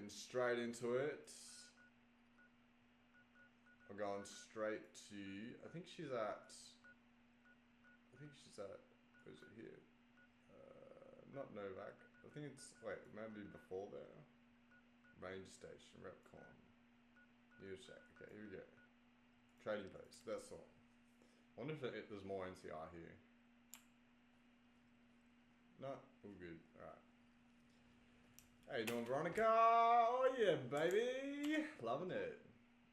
Getting straight into it. We're going straight to, I think she's at, where is it here? Not Novak. I think it's, wait, maybe before there. Range station, Repcon. New check. Okay, here we go. Trading post, that's all. Wonder if there's more NCR here. No, all good. Alright. How you doing, Veronica? Oh yeah, baby! Loving it.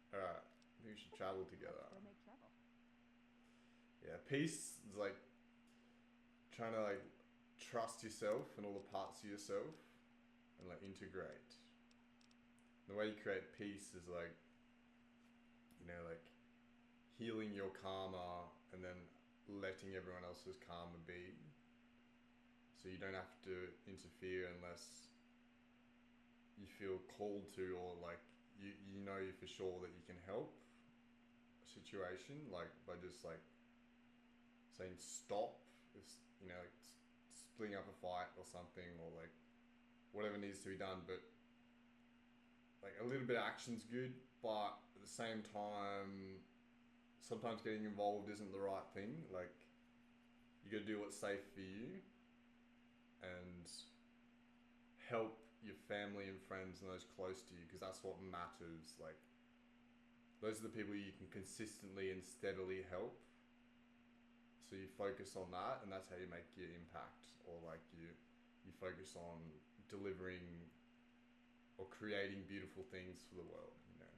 Alright, I think we should travel together. Yeah, peace is like trying to like trust yourself and all the parts of yourself and like integrate. The way you create peace is like, you know, like healing your karma and then letting everyone else's karma be. So you don't have to interfere unless you feel called to, or like you know for sure that you can help a situation, like by just like saying stop, if you know, like splitting up a fight or something, or like whatever needs to be done. But like a little bit of action's good, but at the same time sometimes getting involved isn't the right thing. Like you gotta do what's safe for you and help your family and friends and those close to you, because that's what matters. Like those are the people you can consistently and steadily help. So you focus on that, and that's how you make your impact, or like you focus on delivering or creating beautiful things for the world, you know.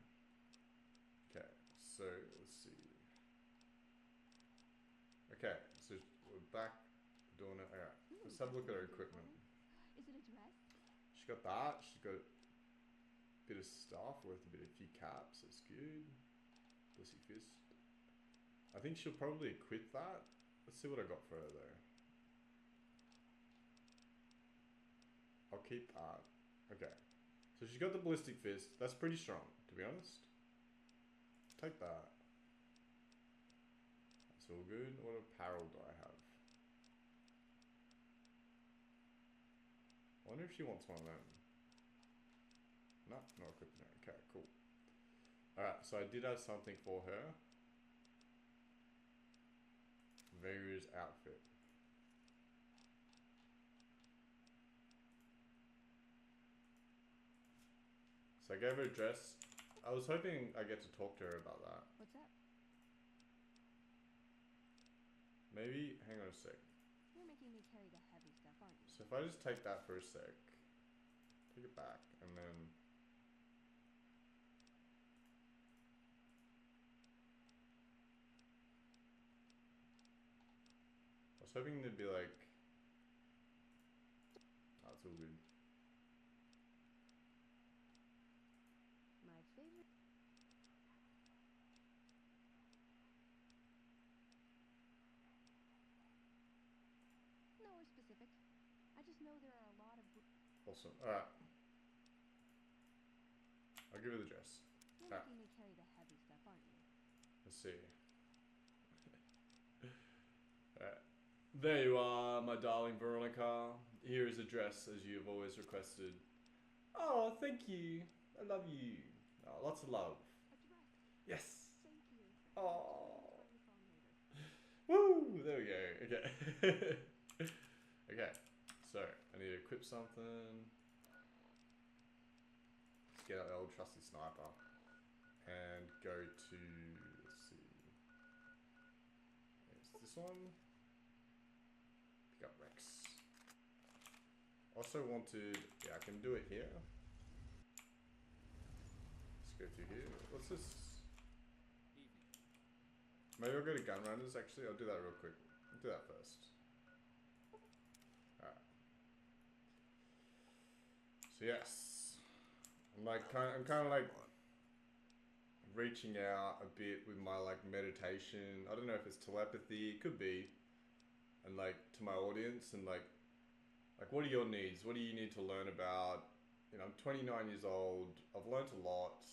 Okay, so let's see. Okay, so we're back doing it. Alright, let's have a look at her equipment. Is it a dress? She's got that. She's got a bit of stuff worth a few caps. That's good. Pussy fist. I think she'll probably quit that. Let's see what I got for her though. I'll keep that. Okay. So she's got the ballistic fist. That's pretty strong, to be honest. Take that. That's all good. What apparel do I have? I wonder if she wants one of them. No, not equipping her. Okay, cool. Alright, so I did have something for her. Vega's outfit. So I gave her a dress. I was hoping I get to talk to her about that. What's up? Maybe, hang on a sec. You're making me carry the heavy stuff, aren't you? So if I just take that for a sec, take it back, and then I was hoping they'd be like, oh, it's all good. My favorite. Nowhere specific. I just know there are a lot of. Awesome. Alright. I'll give her the dress. You're making me carry the heavy stuff, aren't you? Let's see. Alright. There you are, my darling Veronica. Here is a dress as you have always requested. Oh, thank you. I love you. Oh, lots of love. A dress. Yes. Thank you. Oh. Woo! There we go. Okay. Okay. So, I need to equip something. Let's get out the old trusty sniper. And go to, let's see. It's this one. Pick up Rex. Also wanted, yeah, I can do it here. Let's go through here. What's this? Maybe I'll go to gun runners actually. I'll do that real quick. I'll do that first. Alright. So yes. I'm kind of like reaching out a bit with my like meditation. I don't know if it's telepathy, it could be. And like to my audience, and like what are your needs? What do you need to learn about? You know, I'm 29 years old. I've learned a lot.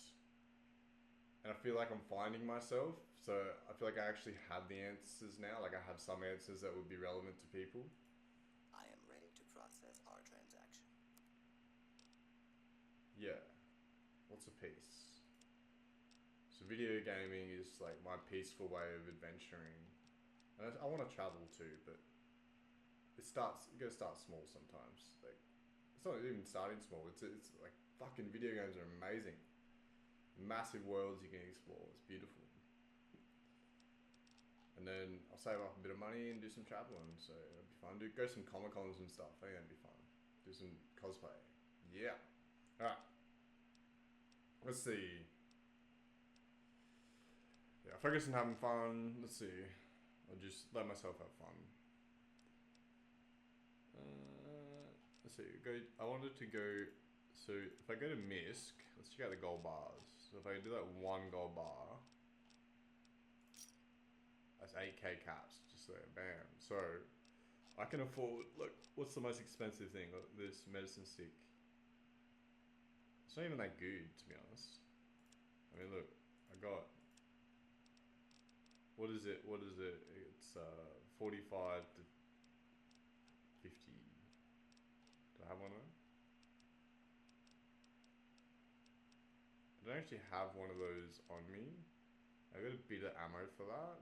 And I feel like I'm finding myself. So I feel like I actually have the answers now. Like I have some answers that would be relevant to people. I am ready to process our transaction. Yeah. What's a peace? So video gaming is like my peaceful way of adventuring. And I want to travel too, but you gotta start small sometimes. Like, it's not even starting small. It's like fucking video games are amazing. Massive worlds you can explore. It's beautiful. And then I'll save up a bit of money and do some traveling. So it'll be fun. Go some Comic Cons and stuff. I think that'd be fun. Do some cosplay. Yeah. Alright. Let's see. Yeah, focus on having fun. Let's see. I'll just let myself have fun. Let's see. I wanted to go. So if I go to MISC, let's check out the gold bars. So if I do that one gold bar, that's 8k caps just there. Bam. So I can afford. Look, what's the most expensive thing? Look, this medicine stick. It's not even that good, to be honest. I mean, look, I got. What is it? What is it? It's 45 to 50. Do I have one of them? I don't actually have one of those on me. I got a bit of ammo for that.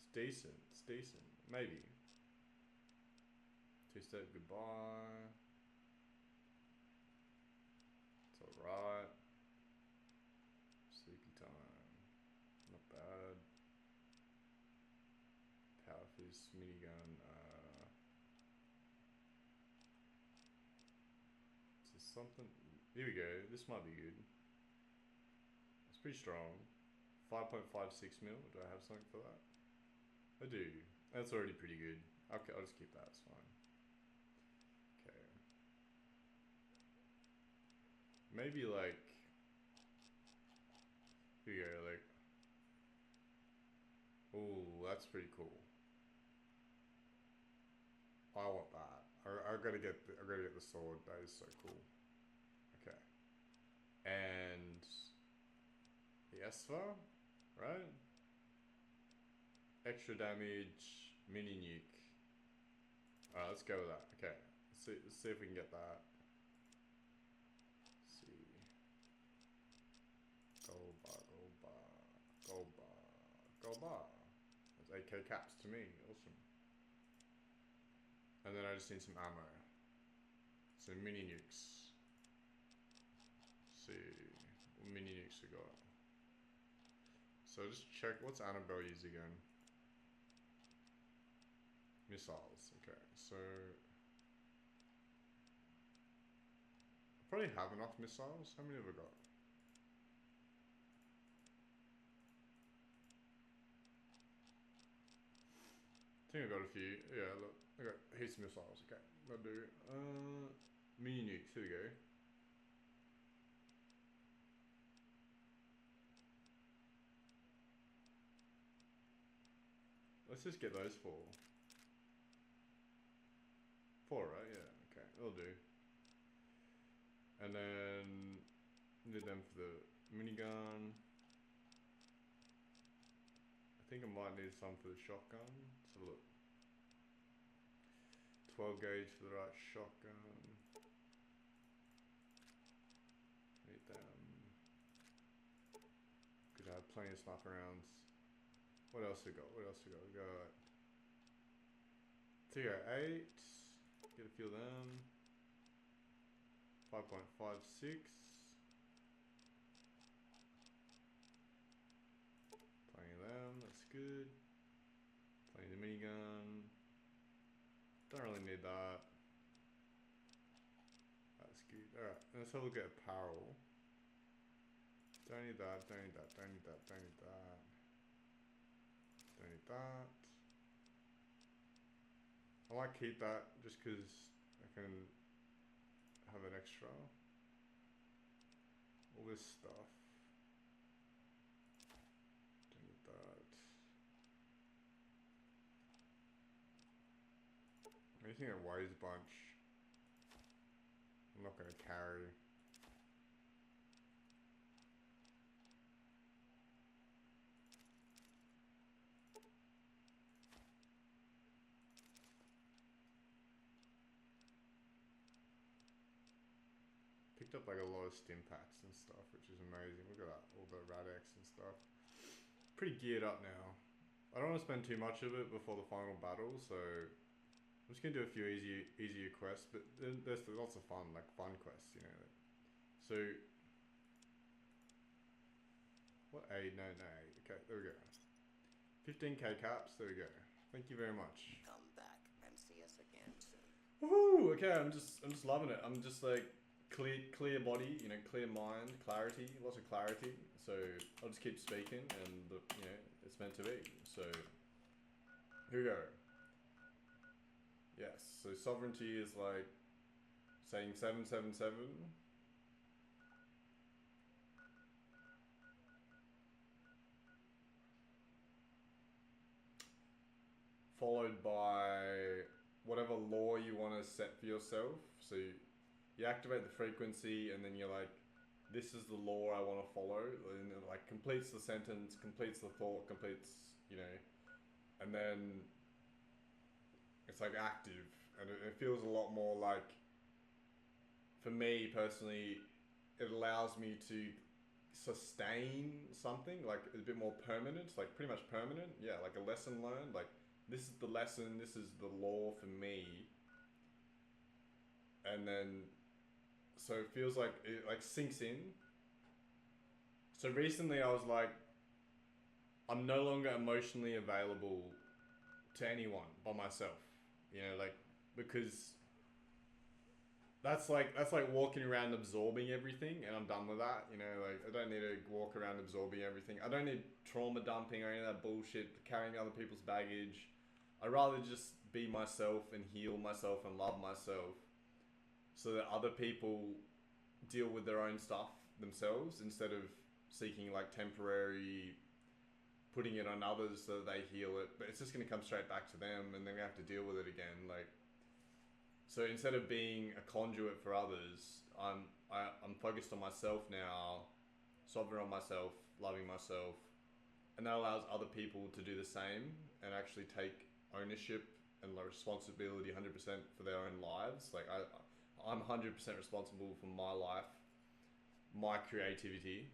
It's decent. It's decent. Maybe. Two-step goodbye. It's alright. Sleepy time. Not bad. Power fist, minigun. Is this something? Here we go. This might be good. It's pretty strong. 5.56 mil. Do I have something for that? I do. That's already pretty good. Okay, I'll just keep that. It's fine. Okay. Maybe like. Here we go. Like. Oh, that's pretty cool. I want that. I gotta get the sword. That is so cool. Okay. And the Esper, right? Extra damage, mini nuke. Alright, let's go with that. Okay. Let's see if we can get that. Let's see. Gold bar, gold bar, gold bar, gold bar. That's 8k caps to me. Awesome. And then I just need some ammo. So mini nukes. Let's see what mini nukes we got. So just check what's Annabelle use again. Missiles. Okay, so I probably have enough missiles. How many have I got? I think I got a few. Yeah, look, I got heaps of missiles. Okay, that'll do. Mini nukes. Here we go. Let's just get those four. Four, right? Yeah. Okay, that'll do. And then need them for the minigun. I think I might need some for the shotgun. Let's have a look. 12 gauge for the right shotgun. Need them. Could have plenty of sniper rounds. What else we got? What else we got? We got TR8. Get a few of them. 5.56. Plenty of them. That's good. Plenty of the minigun. Don't really need that. That's good. Alright, let's have a look at apparel. Don't need that, don't need that, don't need that, don't need that. Don't need that. I might keep that just because I can have an extra. All this stuff. Don't need that. Anything that weighs a bunch, I'm not going to carry. Pick picked up like a lot of stim packs and stuff, which is amazing. Look at that, all the Radex and stuff. Pretty geared up now. I don't want to spend too much of it before the final battle, so I'm just gonna do a few easier quests, but there's lots of fun, like fun quests, you know. So, what aid? No. Okay, there we go. 15k caps. There we go. Thank you very much. Come back and see us again soon. Woohoo! Okay, I'm just loving it. I'm just like clear body, you know, clear mind, clarity, lots of clarity. So I'll just keep speaking, and you know, it's meant to be. So here we go. Yes. So sovereignty is like saying 777. Followed by whatever law you want to set for yourself. So you activate the frequency, and then you're like, this is the law I want to follow, and it like completes the sentence, completes the thought, completes, you know, and then it's like active, and it feels a lot more like, for me personally, it allows me to sustain something like a bit more permanent, like pretty much permanent. Yeah, like a lesson learned, like this is the lesson, this is the law for me. And then, so it feels like, it like sinks in. So recently I was like, I'm no longer emotionally available to anyone by myself. You know, like, because that's like walking around absorbing everything, and I'm done with that. You know, like I don't need to walk around absorbing everything. I don't need trauma dumping or any of that bullshit, carrying other people's baggage. I'd rather just be myself and heal myself and love myself, so that other people deal with their own stuff themselves, instead of seeking like temporary putting it on others so that they heal it. But it's just going to come straight back to them, and then we have to deal with it again. Like, so instead of being a conduit for others, I'm focused on myself now, sovereign on myself, loving myself, and that allows other people to do the same and actually take ownership and responsibility 100% for their own lives. Like I'm 100% responsible for my life, my creativity.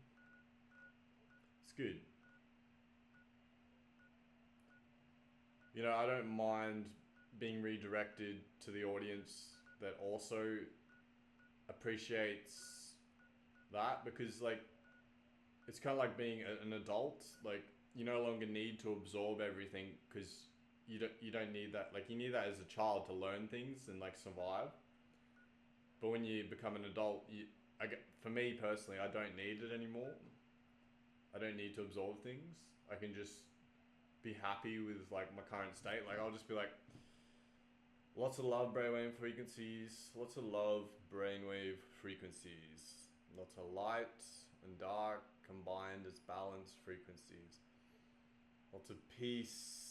It's good. You know, I don't mind being redirected to the audience that also appreciates that, because like it's kind of like being an adult. Like you no longer need to absorb everything, because you don't need that. Like you need that as a child to learn things and like survive. But when you become an adult, for me personally, I don't need it anymore. I don't need to absorb things. I can just be happy with like my current state. Like I'll just be like, lots of love brainwave frequencies, lots of love brainwave frequencies, lots of light and dark combined as balanced frequencies, lots of peace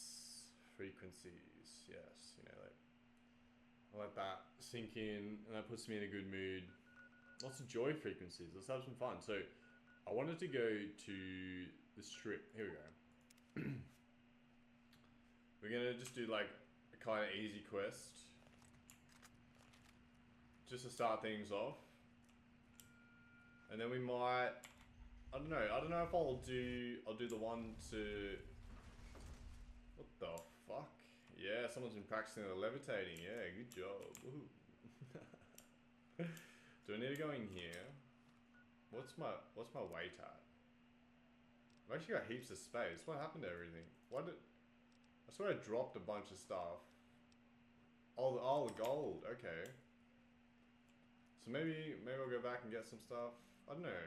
frequencies. Yes, you know, like I let that sink in, and that puts me in a good mood. Lots of joy frequencies. Let's have some fun. So I wanted to go to the strip. Here we go. We're gonna just do like a kind of easy quest, just to start things off, and then we might, I don't know if I'll do the one to, what the fuck? Yeah, someone's been practicing the levitating. Yeah, good job. Woohoo. Do I need to go in here? What's my weight at? I've actually got heaps of space. What happened to everything? I swear I dropped a bunch of stuff. Oh, the gold. Okay. So maybe I'll go back and get some stuff. I don't know.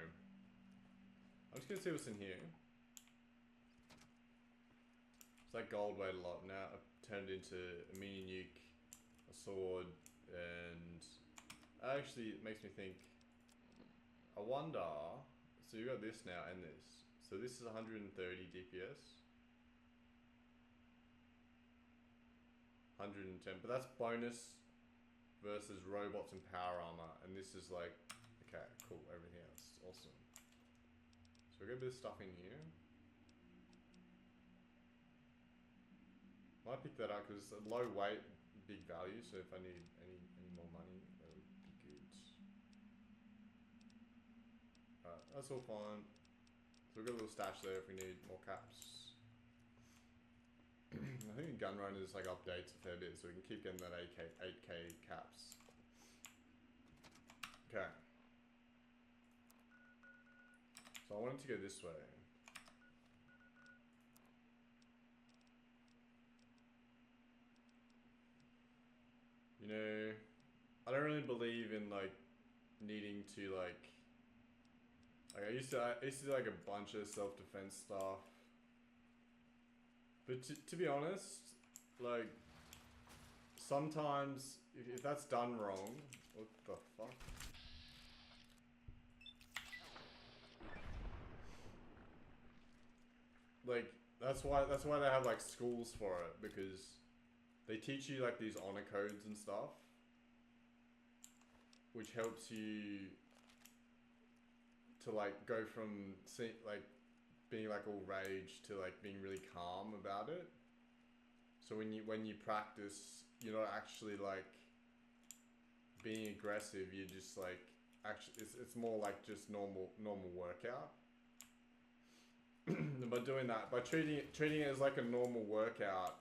I'm just gonna see what's in here. So that gold weighed a lot. Now I've turned into a mini nuke, a sword, and actually it makes me think. I wonder. So you got this now and this. So this is 130 DPS. 110, but that's bonus versus robots and power armor, and this is like, okay, cool, everything else, awesome. So we got a bit of stuff in here. Might pick that up because it's a low weight, big value, so if I need any more money, that would be good. That's all fine. So we've got a little stash there if we need more caps. I think gun runners like updates a fair bit, so we can keep getting that 8k caps. Okay. So I wanted to go this way. You know, I don't really believe in like needing to like I used to do like a bunch of self-defense stuff. But to be honest, like sometimes if that's done wrong, what the fuck? Like that's why they have like schools for it, because they teach you like these honor codes and stuff, which helps you to like go from like being like all rage to like being really calm about it. So when you practice, you're not actually like being aggressive. You're just like actually it's more like just normal workout. By doing that, by treating it as like a normal workout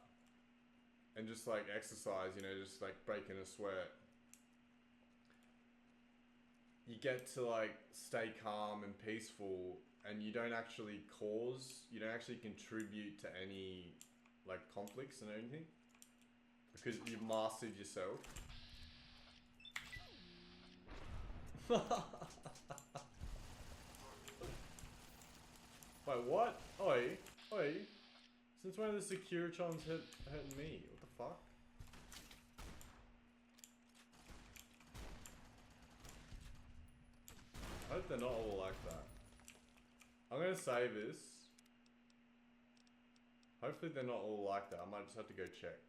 and just like exercise, you know, just like breaking a sweat, you get to like stay calm and peaceful, and you don't actually contribute to any like conflicts and anything, because you've mastered yourself. Wait, what? Oi. Since when are the Securitrons hurting me? What the fuck? I hope they're not all like that. I'm gonna save this. Hopefully they're not all like that. I might just have to go check.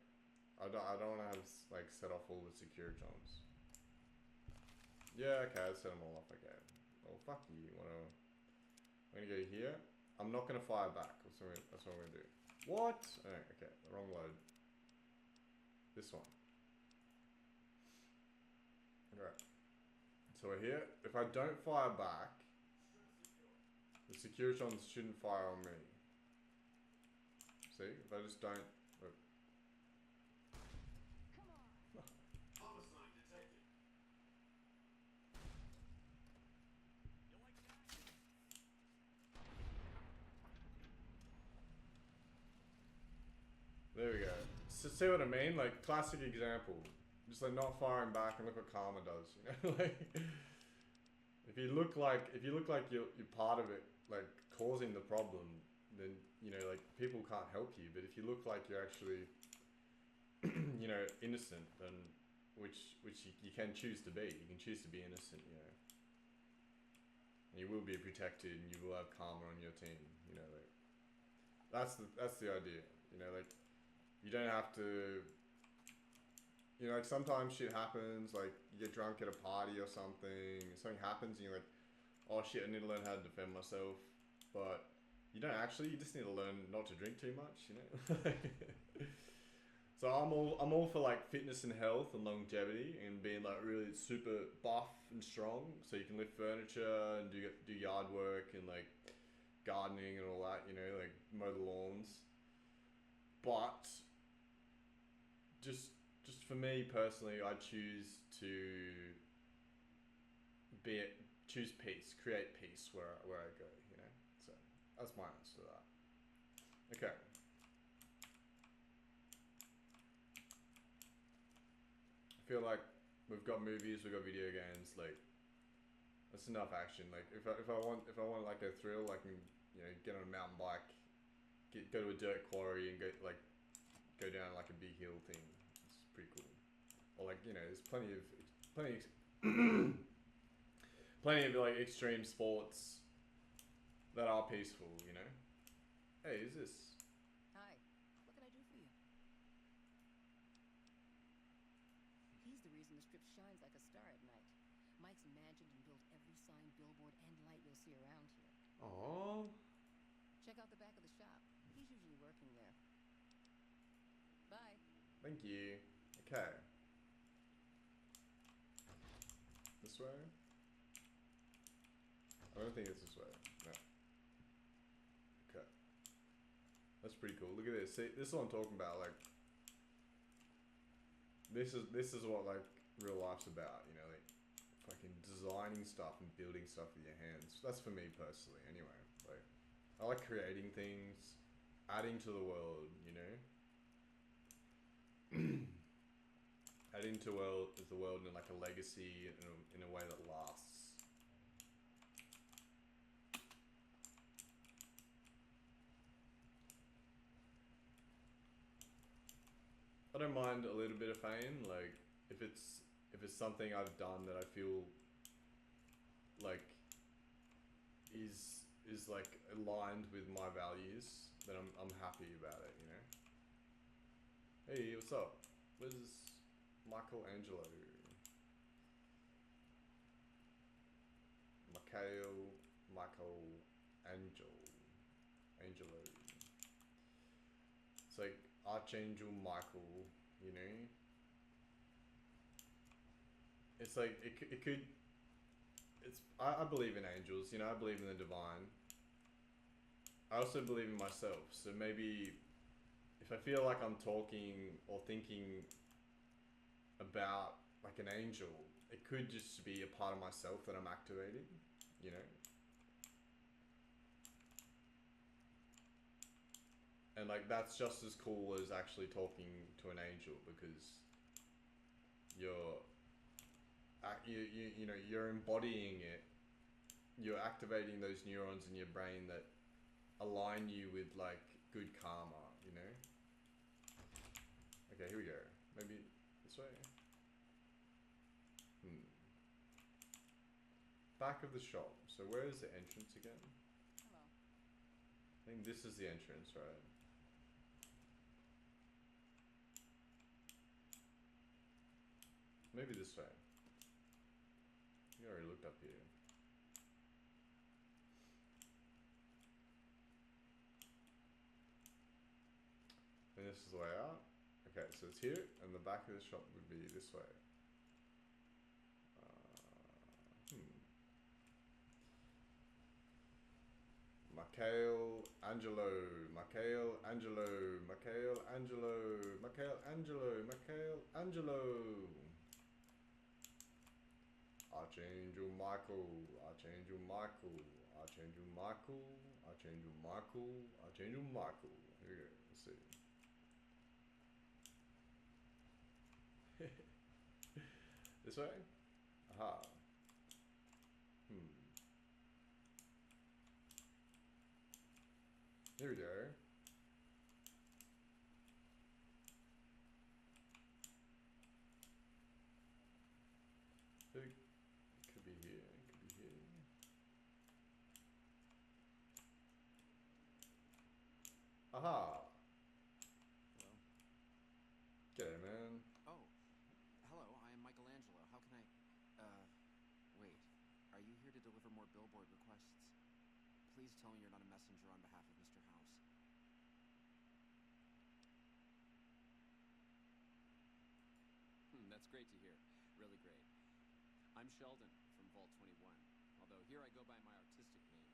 I don't want to have like set off all the Securitrons. Yeah, okay, I'll set them all off. Okay. Oh fuck you. I'm gonna go here. I'm not gonna fire back. That's what I'm gonna do. What? Oh, okay, the wrong load. This one. Alright. So we're here. If I don't fire back, the Securitrons shouldn't fire on me. See? If I just don't... Look. Homicide detected. There we go. So see what I mean? Like, classic example. Just like not firing back, and look what karma does. You know, like if you look like you're part of it, like causing the problem, then you know like people can't help you. But if you look like you're actually, you know, innocent, then which you can choose to be. You can choose to be innocent. You know, and you will be protected, and you will have karma on your team. You know, like that's the idea. You know, like you don't have to. You know, like sometimes shit happens, like you get drunk at a party or something happens and you're like, oh shit, I need to learn how to defend myself. But you don't actually, you just need to learn not to drink too much, you know? So I'm all for like fitness and health and longevity and being like really super buff and strong, so you can lift furniture and do yard work and like gardening and all that, you know, like mow the lawns. But just for me personally, I choose to choose peace, create peace where I go, you know. So that's my answer to that. Okay. I feel like we've got movies, we've got video games, like that's enough action. Like if I want like a thrill, I can, you know, get on a mountain bike, go to a dirt quarry and go down like a big hill thing. It's pretty cool. Or like, you know, there's plenty of plenty of like extreme sports that are peaceful, you know. Hey, who's this? Hi, what can I do for you? He's the reason the strip shines like a star at night. Mike's imagined and built every sign, billboard, and light you'll see around here. Aww. Check out the back of the shop. He's usually working there. Bye. Thank you. Okay. This way. I don't think it's this way. No. Okay. That's pretty cool. Look at this. See, this is what I'm talking about. Like, this is what like real life's about. You know, like fucking designing stuff and building stuff with your hands. That's for me personally, anyway. Like, I like creating things, adding to the world. You know, adding to the world in like a legacy in a way that lasts. I don't mind a little bit of fame, like if it's something I've done that I feel like is like aligned with my values, then I'm happy about it, you know. Hey, what's up? Where's Michelangelo? Angelo. It's like Archangel Michael, you know. It's like it could. It's I believe in angels, you know. I believe in the divine. I also believe in myself. So maybe if I feel like I'm talking or thinking about like an angel, it could just be a part of myself that I'm activating, you know. And like that's just as cool as actually talking to an angel because you know you're embodying it. You're activating those neurons in your brain that align you with like good karma, you know. Okay, here we go. Maybe this way. Back of the shop. So where is the entrance again? Hello. I think this is the entrance, right? Maybe this way. You already looked up here. And this is the way out. Okay, so it's here, and the back of the shop would be this way. Michelangelo. Archangel Michael. Here we go. Let's see. This way? Aha. Here we go. It could be here. It could be here. Aha. Hello? G'day, man. Oh, hello, I am Michelangelo. How can I... wait. Are you here to deliver more billboard requests? Please tell me you're not a messenger on behalf of Mr. House. That's great to hear. Really great. I'm Sheldon from Vault 21. Although here I go by my artistic name,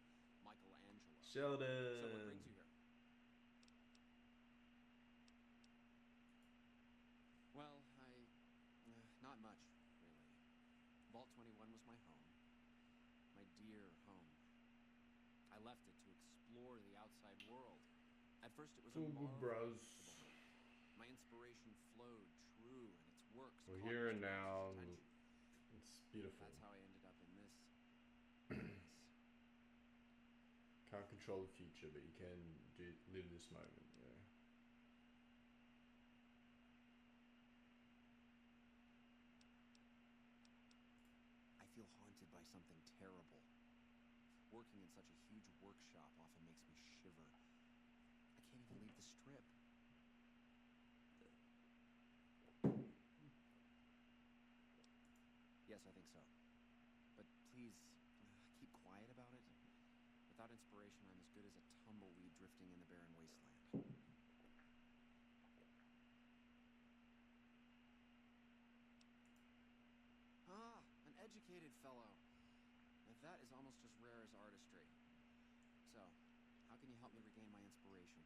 Michelangelo. Sheldon. So what brings you here? Well, not much, really. Vault 21 was my home. My dear home. I left it to explore the outside world. At first it was a marvel bros. My inspiration flowed true, and its works We're caught here Mr. and now. House's attention. It's beautiful. That's how I ended up in this. Can't control the future, but you can live this moment. Yeah. I feel haunted by something terrible. Working in such a huge workshop often makes me shiver. I can't even leave the strip. Yes, I think so. But please, keep quiet about it. Without inspiration, I'm as good as a tumbleweed drifting in the barren wasteland. Ah, an educated fellow. that is almost as rare as artistry. So, how can you help me regain my inspiration?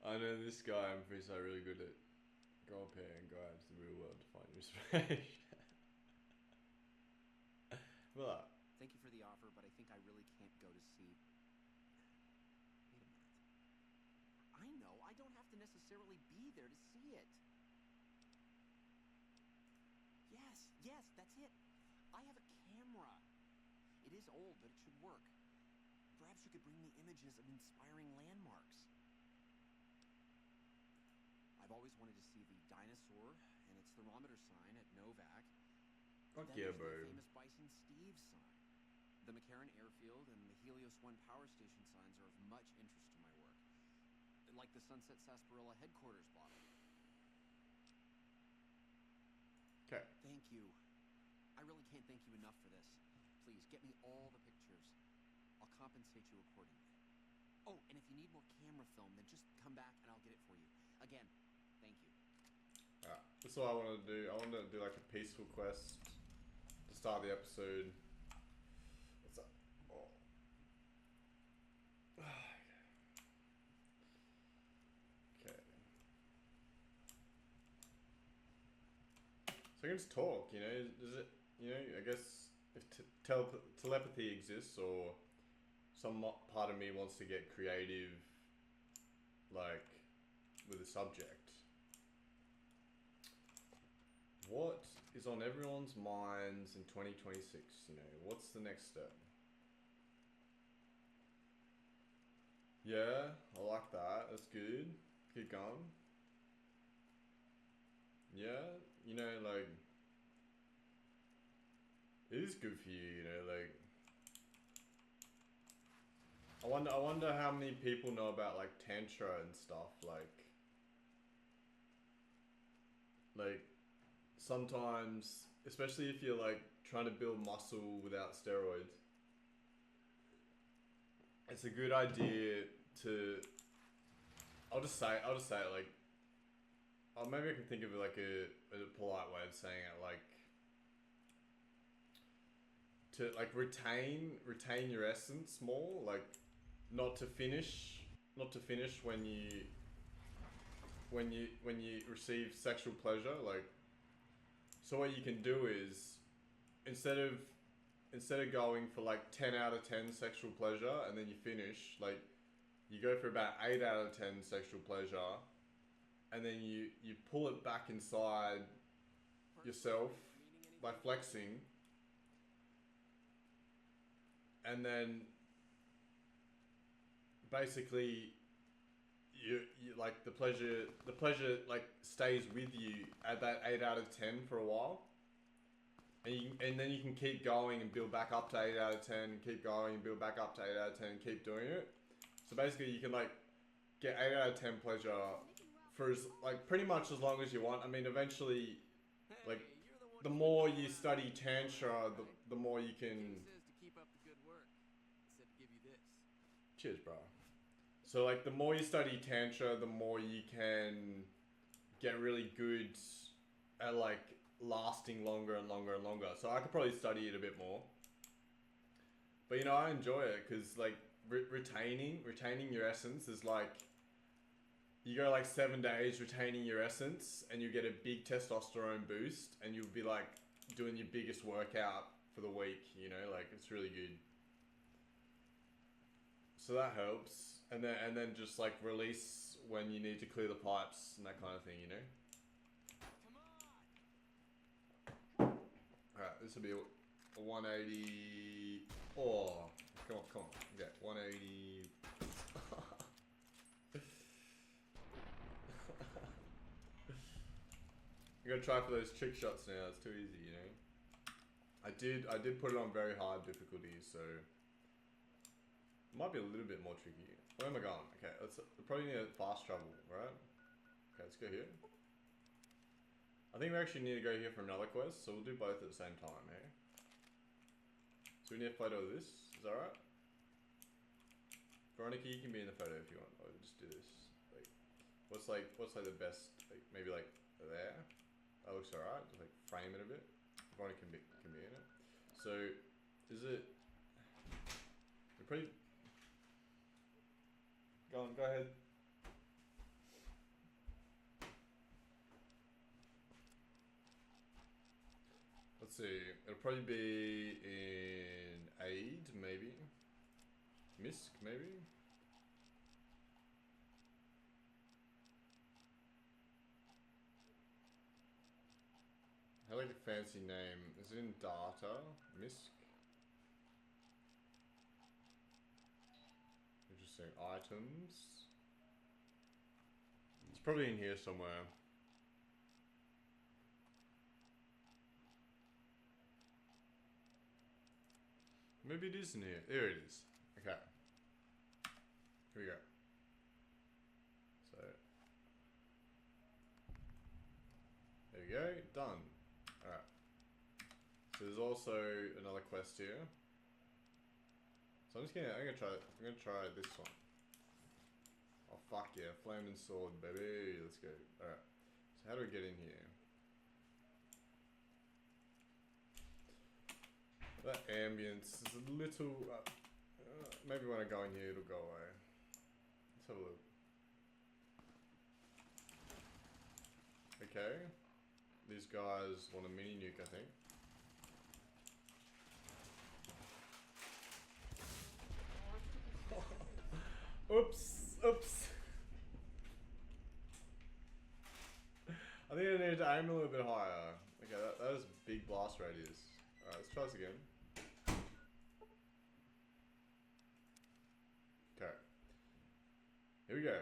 I know this guy, I'm pretty sure really good at go up here and go out to the real world to find inspiration. Well, Thank you for the offer, but I think I really can't go to see. Wait a minute. I know, I don't have to necessarily be there to see it. Yes, that's it. I have a camera. It is old, but it should work. Perhaps you could bring me images of inspiring landmarks. I've always wanted to see the dinosaur and its thermometer sign at Novak. fuck Then yeah, there's bro. the famous Bison Steve sign. The McCarran Airfield and the Helios 1 power station signs are of much interest to my work. Like the Sunset Sarsaparilla headquarters bottle. Okay. Thank you. I really can't thank you enough for this. Please, get me all the pictures. I'll compensate you accordingly. Oh, and if you need more camera film, then just come back and I'll get it for you. Again, thank you. Alright, that's what I want to do. I want to do like a peaceful quest to start the episode. What's up? Oh. Okay. So I can just talk, you know? Does it, you know, I guess if telepathy exists or some part of me wants to get creative, like, with a subject. What is on everyone's minds in 2026? You know, what's the next step? Yeah, I like that. That's good. Keep going. Yeah, you know, like, it is good for you, you know, like, I wonder how many people know about, like, tantra and stuff, like, sometimes, especially if you're, like, trying to build muscle without steroids, it's a good idea to, I'll just say it, like, oh, maybe I can think of it like a polite way of saying it, like, to, like, retain your essence more, like, not to finish when you receive sexual pleasure, like, so what you can do is, instead of going for like 10 out of 10 sexual pleasure and then you finish, like, you go for about 8 out of 10 sexual pleasure and then you pull it back inside yourself by flexing, and then basically you like the pleasure like stays with you at that 8 out of 10 for a while, and then you can keep going and build back up to 8 out of 10 and keep going and build back up to 8 out of 10 and keep doing it. So basically you can like get 8 out of 10 pleasure for as, like, pretty much as long as you want. I mean, eventually, like, the more you study tantra, the more you can. Cheers, bro. So like the more you study tantra, the more you can get really good at like lasting longer and longer and longer. So I could probably study it a bit more. But you know, I enjoy it because like retaining your essence is like, you go like 7 days retaining your essence and you get a big testosterone boost and you'll be like doing your biggest workout for the week, you know, like it's really good. So that helps. And then just like release when you need to clear the pipes and that kind of thing, you know? Alright, this will be a 180. Oh, come on. Okay, 180. I'm gonna try for those trick shots now. It's too easy, you know? I did put it on very hard difficulty, so it might be a little bit more tricky. Where am I going? Okay, let's probably need a fast travel, right? Okay, let's go here. I think we actually need to go here for another quest, so we'll do both at the same time, eh? So we need to play all this, is that right? Veronica, you can be in the photo if you want. I'll just do this. What's the best? Like maybe like there. That looks alright. Just like frame it a bit. Veronica can be in it. So, is it? You're pretty. Go ahead. Let's see. It'll probably be in aid, maybe. Misk, maybe. I like a fancy name. Is it in data? Misk? Interesting. Items. It's probably in here somewhere. Maybe it is in here. There it is. Okay. Here we go. So. There we go. Done. Alright. So there's also another quest here. So I'm gonna try this one. Oh fuck yeah, flaming sword, baby. Let's go. Alright. So how do we get in here? That ambience is a little... maybe when I go in here it'll go away. Let's have a look. Okay. These guys want a mini nuke, I think. Oops. I think I need to aim a little bit higher. Okay, that is big blast radius. Alright, let's try this again. Okay. Here we go.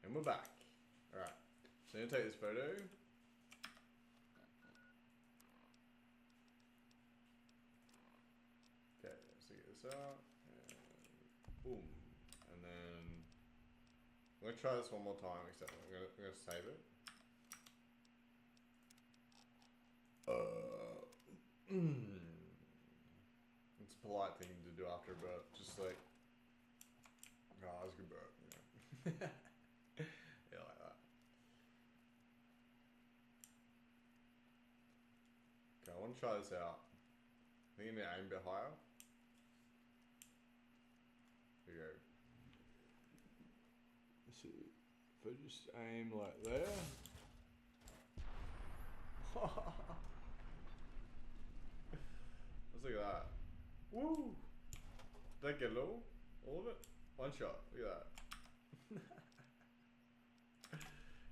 And we're back. Alright. So I'm gonna take this photo. Okay, so get this out. And boom. And then I'm gonna try this one more time, except I'm gonna save it. It's a polite thing to do after a burp, just like, oh, that was a good burp, you know. Yeah, like that. Okay, I want to try this out. I think I need to aim a bit higher. Here we go. Let's see. If I just aim like there. Let's look at that. Woo! Did that get low? All of it? One shot. Look at that.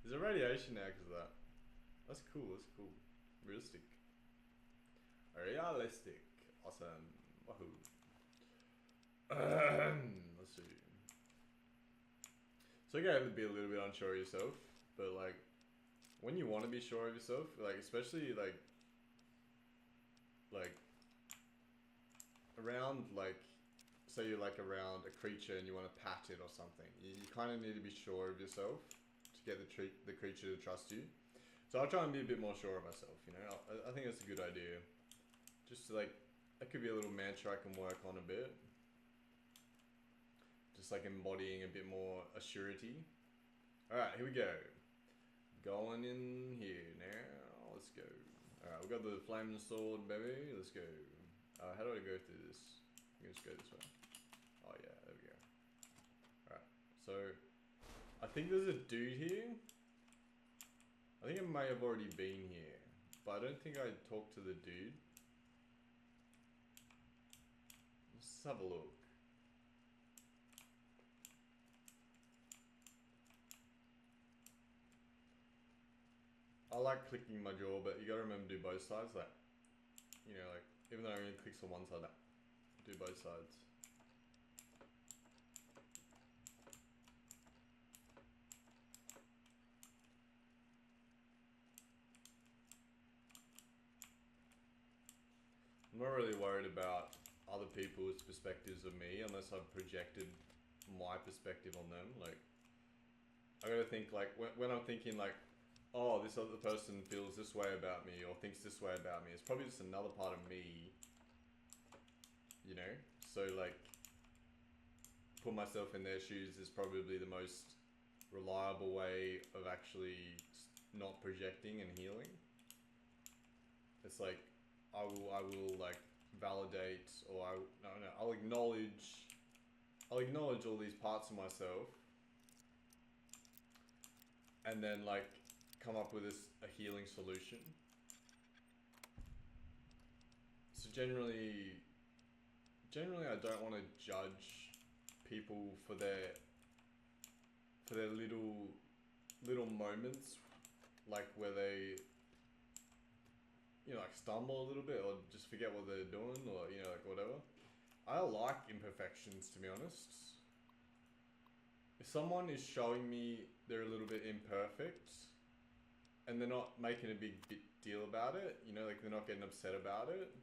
There's a radiation now because of that. That's cool. Realistic. Realistic. Awesome. Wahoo. Let's see. So you gotta be a little bit unsure of yourself, but like, when you want to be sure of yourself, like especially like around like, say you're like around a creature and you want to pat it or something, you kind of need to be sure of yourself to get the creature to trust you. So I'll try and be a bit more sure of myself, you know. I think that's a good idea. Just like, that could be a little mantra I can work on a bit. Just like embodying a bit more assurity. Alright, here we go. Going in here now. Let's go. Alright, we've got the flaming sword, baby. Let's go. How do I go through this? I'm gonna just go this way. Oh yeah, there we go. Alright, so I think there's a dude here. I think I may have already been here, but I don't think I talked to the dude. Let's have a look. I like clicking my jaw, but you gotta remember to do both sides. Like, you know, like, even though I only clicks on one side, like, do both sides. I'm not really worried about other people's perspectives of me unless I've projected my perspective on them. Like, I gotta think, like, when I'm thinking, like, oh, this other person feels this way about me or thinks this way about me, it's probably just another part of me, you know? So, like, put myself in their shoes is probably the most reliable way of actually not projecting and healing. It's like I will like validate, or I'll acknowledge all these parts of myself, and then like come up with a healing solution. So generally I don't want to judge people for their little moments, like where they, you know, like stumble a little bit or just forget what they're doing, or, you know, like whatever. I like imperfections, to be honest. If someone is showing me they're a little bit imperfect and they're not making a big deal about it, you know, like they're not getting upset about it,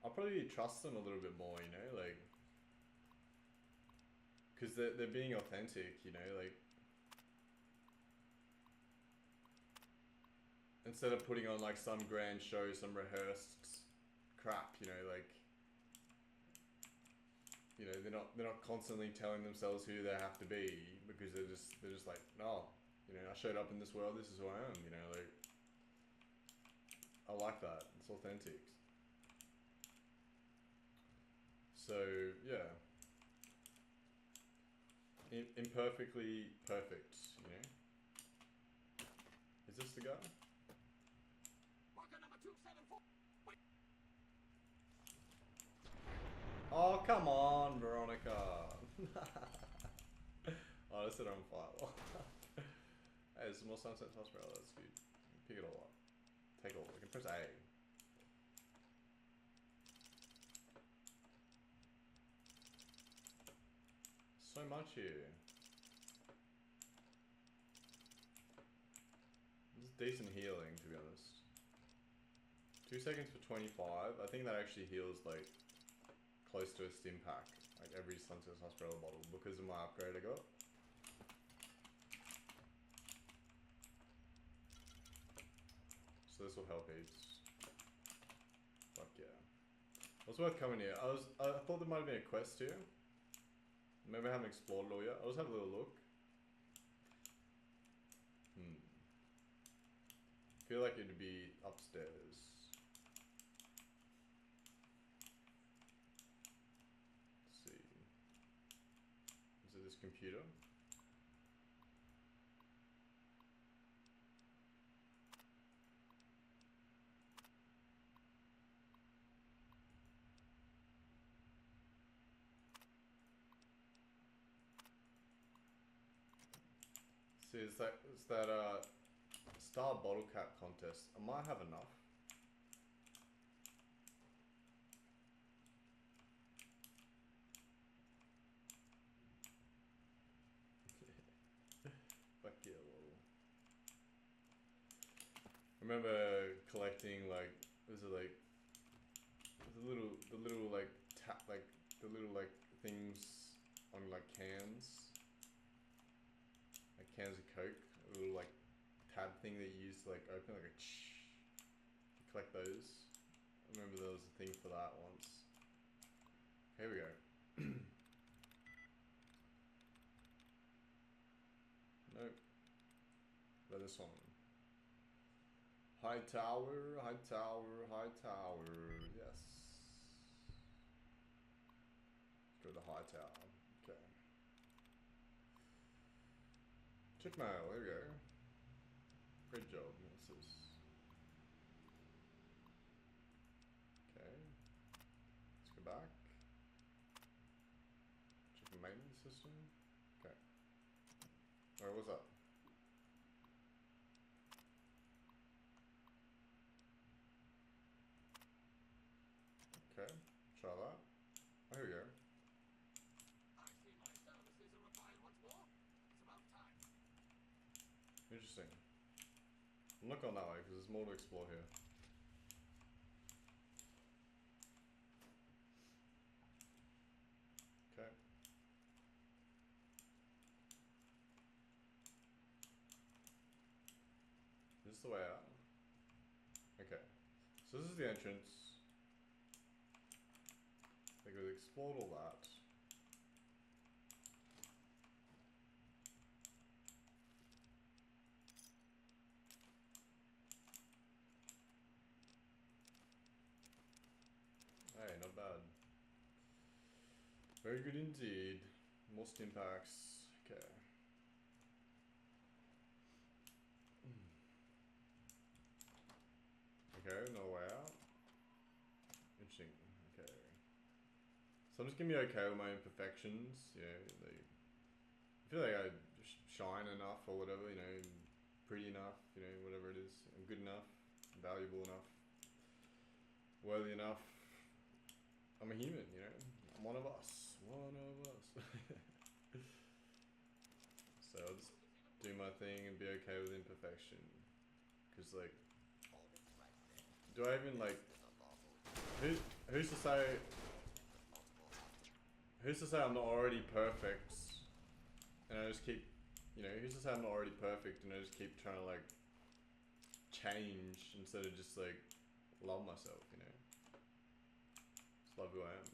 I'll probably trust them a little bit more, you know, like, because they're being authentic, you know, like, instead of putting on like some grand show, some rehearsed crap, you know, like, you know, they're not constantly telling themselves who they have to be, because they're just like, no, you know, I showed up in this world, this is who I am, you know, like, I like that, it's authentic. So yeah, imperfectly perfect, you know. Is this the guy? Marker number 274. Wait. Oh, come on, Veronica. Oh, I set her on fire. Hey, there's some more Sunset Hospital, that's good. Pick it all up. Take all. I can press A. So much here. This is decent healing, to be honest. 2 seconds for 25. I think that actually heals like close to a stim pack, like every Sunset Hospital bottle, because of my upgrade I got. So this will help heaps. Fuck yeah. It was worth coming here. I thought there might have been a quest here. Maybe I haven't explored it all yet. I'll just have a little look. Feel like it'd be upstairs. Let's see. Is it this computer? See, it's that star bottle cap contest. I might have enough. Fuck yeah, lol. I remember collecting like, was it like the little like the little like things on like cans, like cans of Coke, a little like tab thing that you use to like open, like a you collect those. I remember there was a thing for that once. Here we go. Nope. But this one. High tower, high tower, high tower. Yes. Let's go to the high tower. Okay. Check mail. There we go. Great job, missus. Okay. Let's go back. Check the maintenance system. Okay. Where was that? Okay. Try that. Oh, here we go. I see my services are required once more. It's about time. Interesting. I'm not going that way because there's more to explore here. Okay. This is the way out. Okay. So this is the entrance. I think we've explored all that. Very good indeed. More stim packs. Okay. Okay, no way out. Interesting. Okay. So I'm just gonna be okay with my imperfections. You know, like, I feel like I shine enough or whatever. You know, pretty enough. You know, whatever it is. I'm good enough. Valuable enough. Worthy enough. I'm a human. You know, I'm one of us. One of us. So I'll just do my thing and be okay with imperfection. Cause like, do I even like? Who's to say? Who's to say I'm not already perfect? And I just keep, you know, who's to say I'm not already perfect? And I just keep trying to like change instead of just like love myself. You know, just love who I am.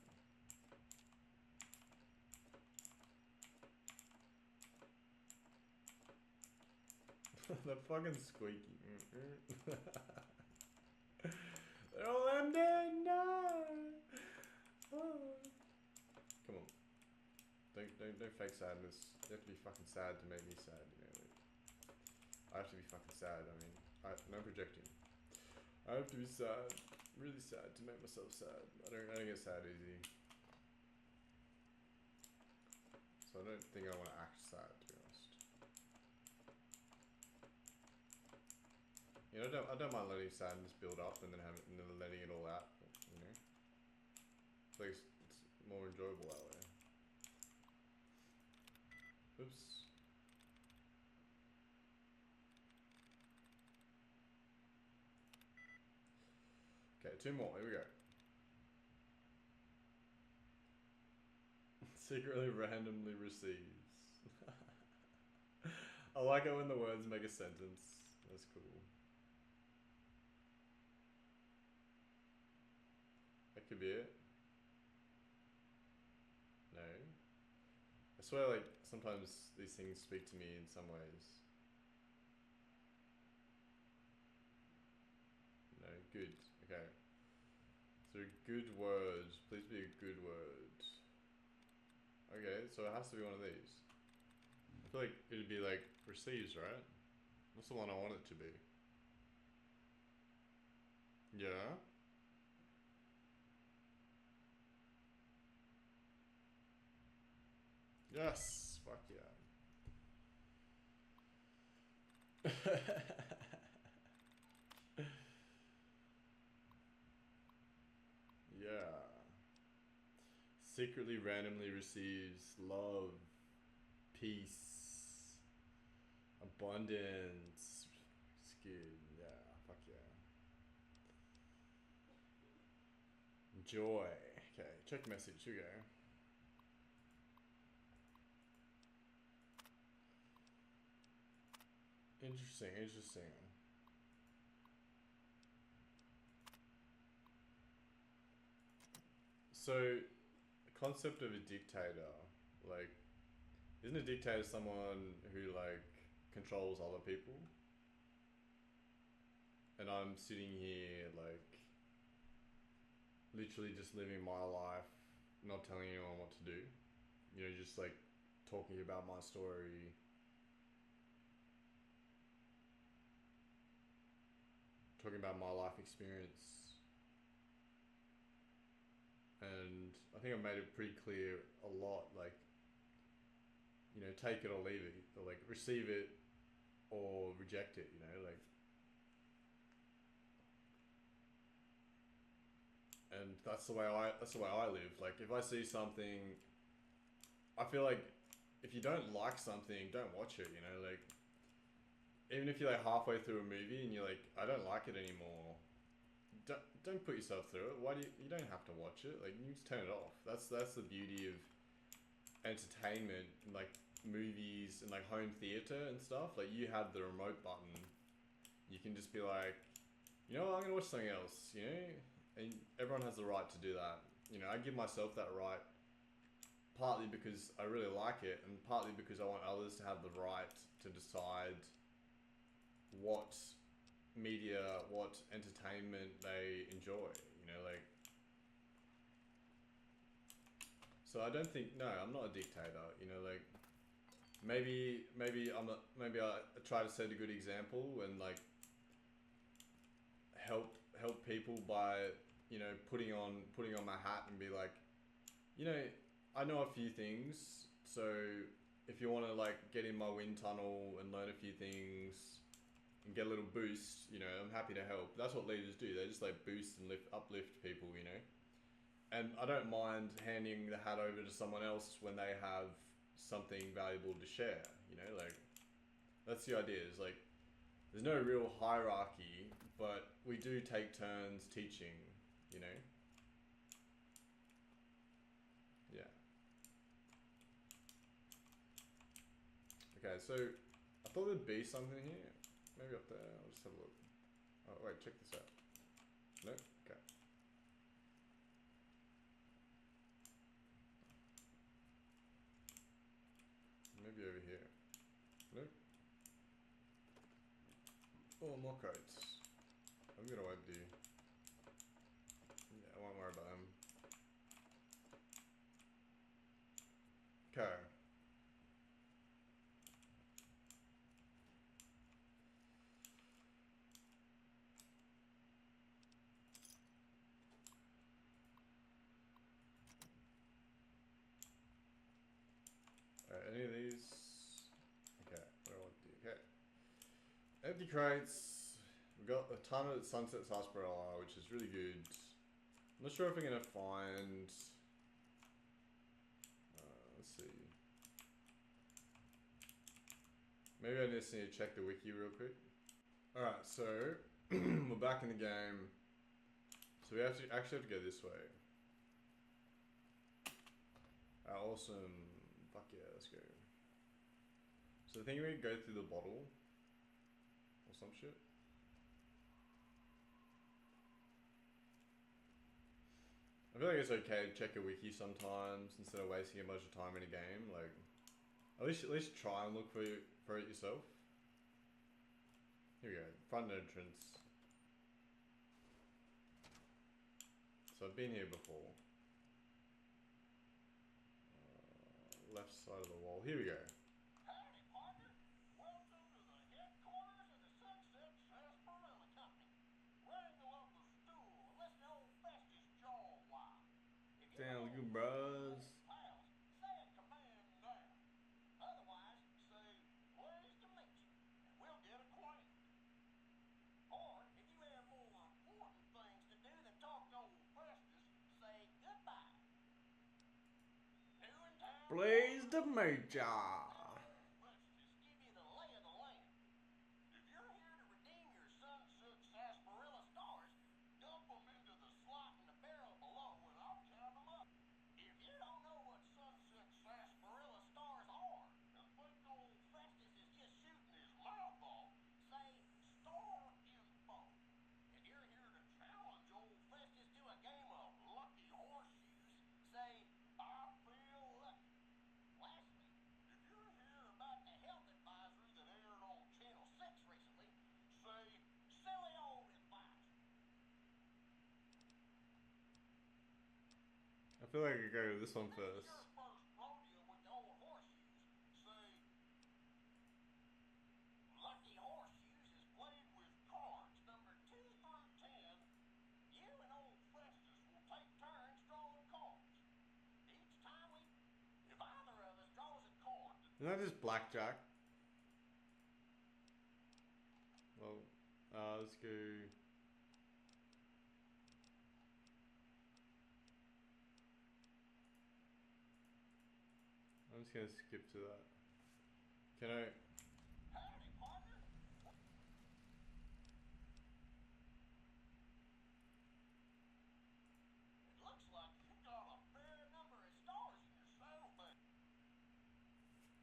The fucking squeaky. They're all ending. No. Oh. Come on. Don't fake sadness. You have to be fucking sad to make me sad. You know. Like, I have to be fucking sad. I mean, no projecting. I have to be sad, really sad to make myself sad. I don't get sad easy. So I don't think I want to act sad, to be honest. You know, I don't mind letting sadness build up and then letting it all out. You know, it's more enjoyable that way. Oops. Okay, 2 more. Here we go. Secretly randomly receives. I like it when the words make a sentence. That's cool. That could be it. No. I swear, like, sometimes these things speak to me in some ways. No, good. Okay. So, good word. Please be a good word. Okay, so it has to be one of these. I feel like it'd be like receives, right? That's the one I want it to be. Yeah. Yes. Fuck yeah. Yeah. Secretly randomly receives love, peace, abundance. It's good. Yeah. Fuck yeah. Joy. Okay. Check message. Here we go. Interesting. Interesting. So, the concept of a dictator, like, isn't a dictator someone who like controls other people? And I'm sitting here like literally just living my life, not telling anyone what to do. You know, just like talking about my story. Talking about my life experience. And I think I've made it pretty clear a lot, like, you know, take it or leave it, or like receive it or reject it, you know, like. And that's the way I live. Like, if I see something, I feel like if you don't like something, don't watch it, you know, like, even if you're like halfway through a movie and you're like, I don't like it anymore, don't put yourself through it. Why do you don't have to watch it, like, you just turn it off. That's the beauty of entertainment, like movies and like home theater and stuff. Like, you have the remote button, you can just be like, you know what, I'm gonna watch something else, you know. And everyone has the right to do that. You know, I give myself that right partly because I really like it, and partly because I want others to have the right to decide what media, what entertainment they enjoy. You know, like, So I don't think, no, I'm not a dictator, you know, like, maybe I try to set a good example and like help people by, you know, putting on my hat and be like, you know, I know a few things, so if you want to like get in my wind tunnel and learn a few things and get a little boost, you know, I'm happy to help. That's what leaders do. They just like boost and uplift people, you know. And I don't mind handing the hat over to someone else when they have something valuable to share, you know, like that's the idea. Is like there's no real hierarchy, but we do take turns teaching, you know. Yeah. Okay, so I thought there'd be something here. Maybe up there. I'll just have a look. Oh wait, check this out. No? Okay. Maybe over here. No? Oh, more coats. I'm gonna wipe the... Yeah, I won't worry about them. Okay. Any of these? Okay, what do I want to do? Okay. Empty crates. We've got a ton of Sunset Sarsaparilla, which is really good. I'm not sure if I'm gonna find... let's see. Maybe I just need to check the wiki real quick. Alright, so we're back in the game. So we actually have to go this way. Awesome. Fuck yeah, let's go. So I think we go through the bottle. Or some shit. I feel like it's okay to check a wiki sometimes instead of wasting a bunch of time in a game. Like, at least try and look for it yourself. Here we go, front entrance. So I've been here before. Left side of the wall. Here we go. Howdy, partner. Welcome to the headquarters of the Sunset Sarsaparilla Company. Wrangle up the stool and listen to old Festus jaw why. If you're Damn, old good friends or bros. old pals, say a command now. Otherwise, say, pleased to meet you, and we'll get acquainted. Or, if you have more important things to do than talk to old Festus, say goodbye. New in town, Blaze the Major. let's just give you the lay of the land. If you're here to redeem your Sunset Sarsaparilla stars, dump them into the slot in the barrel below and I'll count them up. If you don't know what Sunset Sarsaparilla stars are and think old Festus is just shooting his mouth off, say star info. If you're here to challenge old Festus to a game of lucky horseshoes, say I feel lucky. Lastly, if you're here about the health advisory that aired on Channel 6 recently, say, silly old advisory. I feel like I could go with this one If this is first. your first rodeo with the old horseshoes, say, lucky horseshoes is played with cards number 2 through 10. You and old Festus will take turns drawing cards. Each time if either of us draws a card, Isn't that just blackjack? Well, let's go. I'm just gonna skip to that. Can I? howdy, partner. It looks like you've got a fair number of stars in your saddlebag.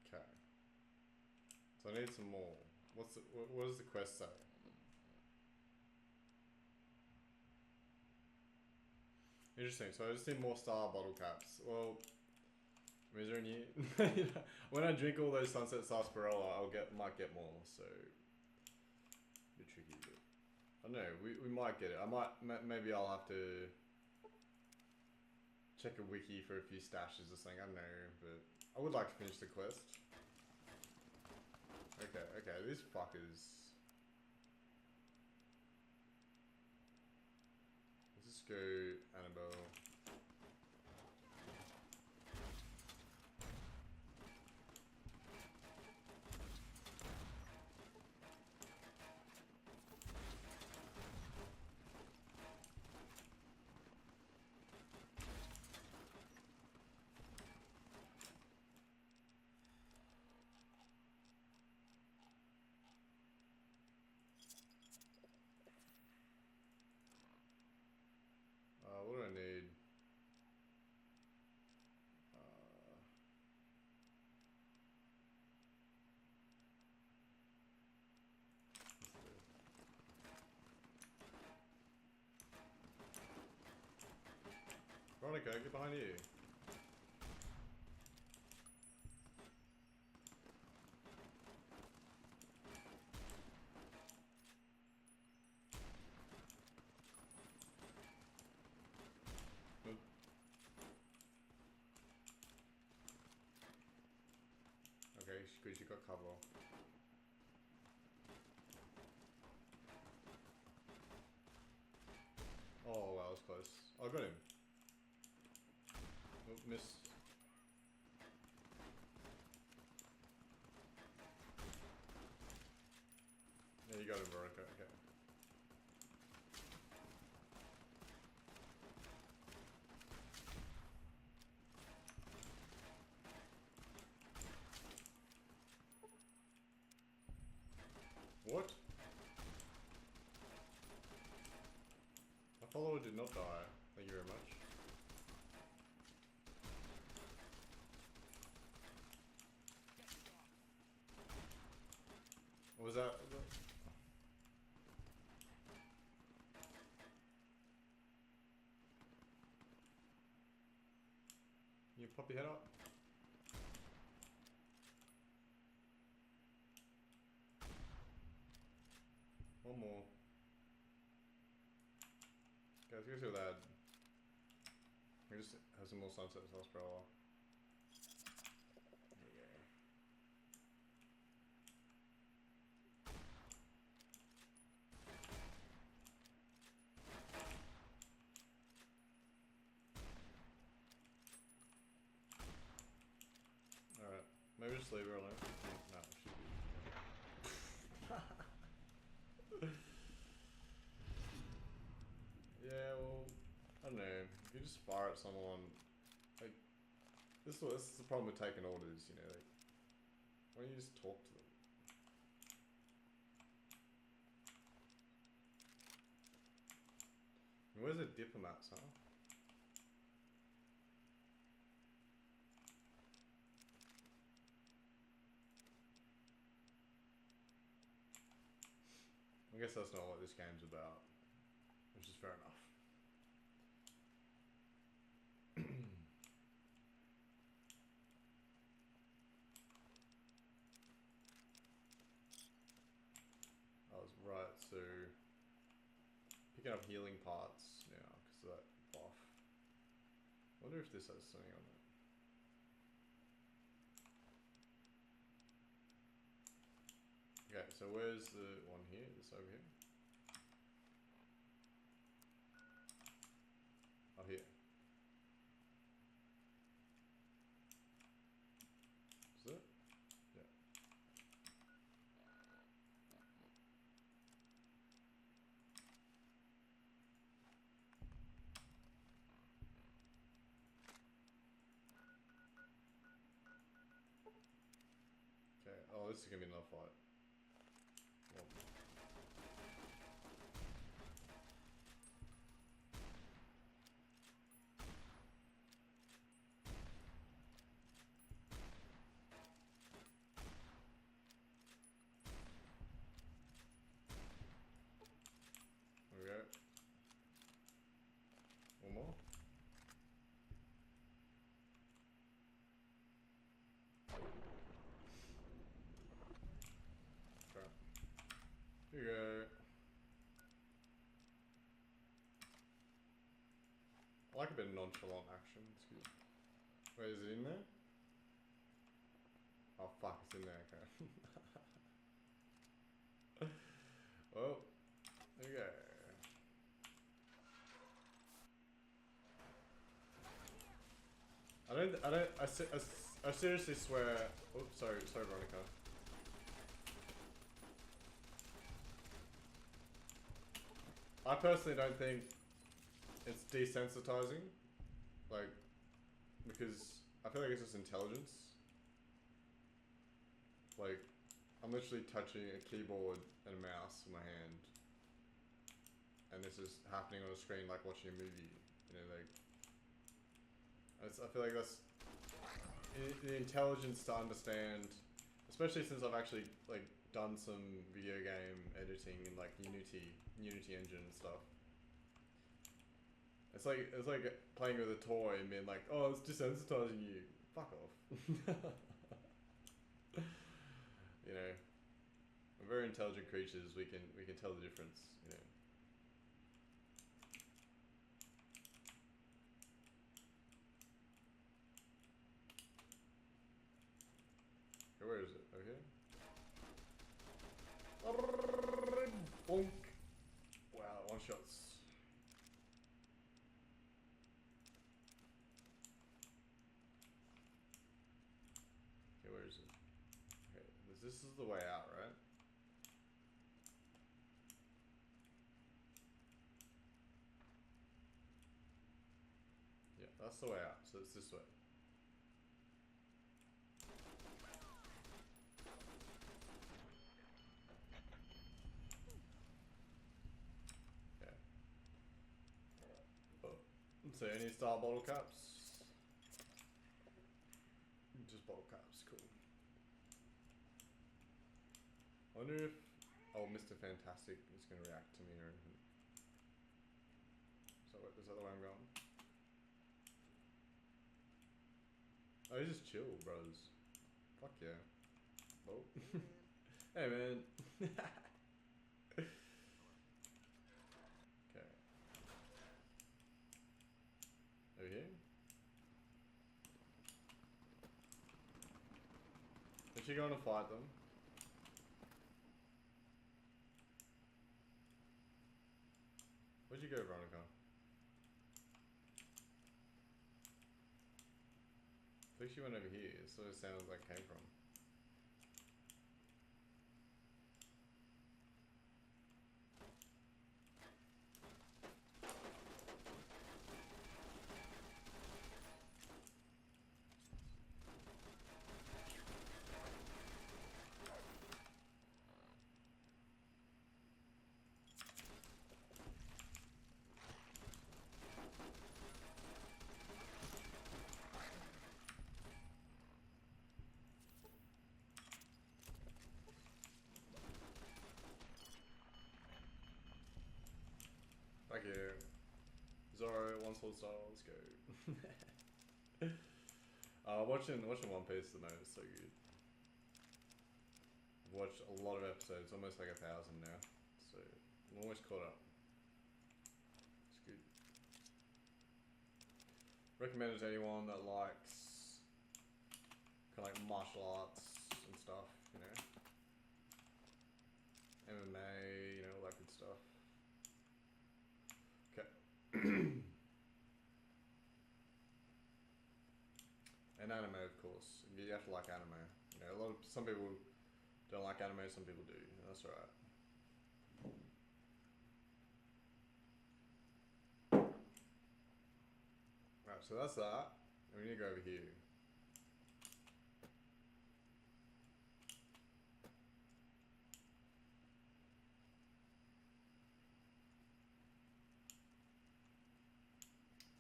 Okay. So I need some more. What does the quest say? Interesting. So I just need more star bottle caps. Well, is there any? When I drink all those Sunset Sarsaparilla, might get more. So, be tricky. But I don't know. We might get it. Maybe I'll have to check a wiki for a few stashes or something. I don't know, but I would like to finish the quest. Okay, okay, these fuckers. Let's just go Annabelle. What do I need? Veronica, get behind you. Nope. Okay, good, you got cover. Oh wow, that was close. Oh, I got him. Oh, missed. Yeah, you got him, Veronica. Okay. What? My follower did not die. Thank you very much. What was that? You pop your head up? One more. Guys, go see that. We just have some more sunset sarsaparilla. There you go. Alright, maybe just leave her alone. No, she Yeah, well, I don't know. If you just fire at someone, like, this is the problem with taking orders, you know, like, why don't you just talk to them? And where's the diplomats, huh? I guess that's not what this game's about, which is fair enough. I was right, so picking up healing parts now because of that buff. I wonder if this has something on it. Okay, so where's the one here? This over here? Oh, here. Is it? Yeah. Okay, oh, this is gonna be another fight. Well, there we go. One more. Okay. Here you go. I like a bit of nonchalant action. It's good. Wait, is it in there? Oh fuck, it's in there. Okay. Well, there you go. I seriously swear. Oops, sorry, Veronica. I personally don't think it's desensitizing, like, because I feel like it's just intelligence. Like, I'm literally touching a keyboard and a mouse in my hand, and this is happening on a screen like watching a movie. You know, like, I feel like that's the intelligence to understand, especially since I've actually like done some video game editing in like Unity engine and stuff. It's like playing with a toy and being like, oh, it's desensitizing you. Fuck off. You know, we're very intelligent creatures. We can tell the difference. You know. Where is it? Okay. Bonk. Wow, one shots. Okay, where is it? Okay, this is the way out, right? Yeah, that's the way out. So it's this way. Okay. So any star bottle caps? Just bottle caps, cool. I wonder if Mr. Fantastic is going to react to me or anything. So is that the way I'm going? Oh, he's just chill, bros. Fuck yeah. Oh. Hey, man. Okay. Over here? Is she going to fight them? Where'd you go, Veronica? I think she went over here. It sort of sounded like it came from. Thank you. Zoro, one sword style, let's go. Watching One Piece at the moment is so good. I've watched a lot of episodes, almost like 1,000 now. So I'm almost caught up. It's good. Recommend it to anyone that likes kind of like martial arts and stuff, you know. MMA, you know, all that good stuff. Okay. And anime, of course. You have to like anime. You know, some people don't like anime, some people do. That's alright. Right, so that's that. And we need to go over here.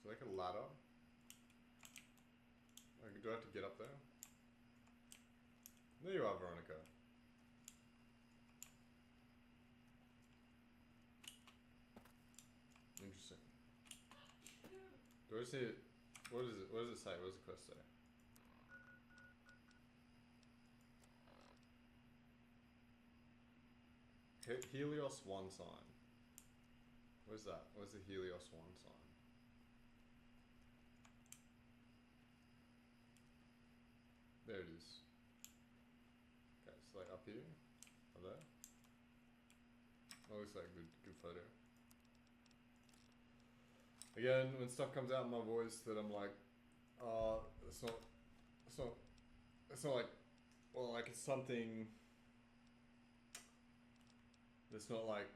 So like a ladder. Like, do I have to get up there? There you are, Veronica. Interesting. Do I see it? What is it? What does it say? What does the quest say? Helios 1 sign. Where's that? Where's the Helios 1 sign? There it is. Okay, it's like up here, up there. Oh, looks like a good photo. Again, when stuff comes out in my voice that I'm like, it's not like, well, like it's something that's not like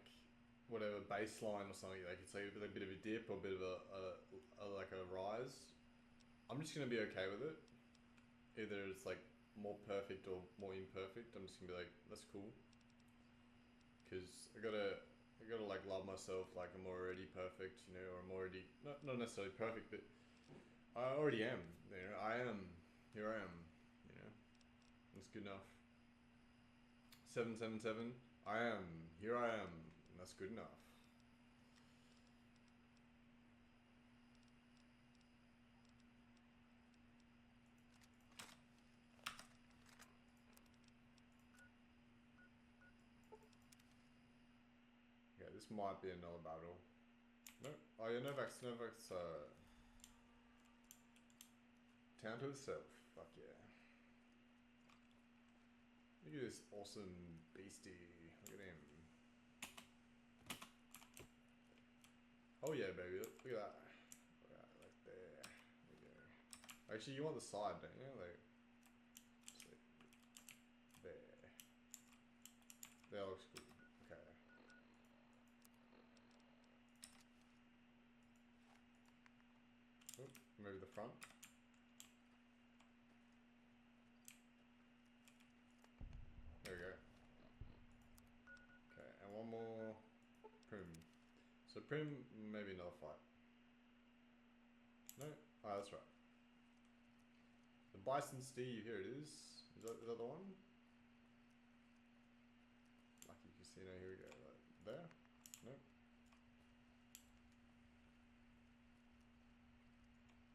whatever baseline or something. Like it's like a bit of a dip or a bit of a like a rise. I'm just gonna be okay with it. Either it's like more perfect or more imperfect. I'm just gonna be like, that's cool. Cause I gotta like love myself like I'm already perfect, you know, or I'm already not necessarily perfect, but I already am. You know, I am. Here I am. You know, that's good enough. 777. I am. Here I am. And that's good enough. Okay, this might be another battle. No. Oh yeah, Novak's town to itself. Fuck yeah. Look at this awesome beastie. Look at him. Oh yeah, baby. Look at that. Look at that, like there. There you go. Actually, you want the side, don't you? Like, there. That looks good. Okay. Oop, maybe the front. There we go. Okay, and one more. Prim. So Prim, maybe another fight. No? Oh, that's right. The Bison Steve, here it is. Is that the one? Lucky Casino, here we go. Right there? Nope.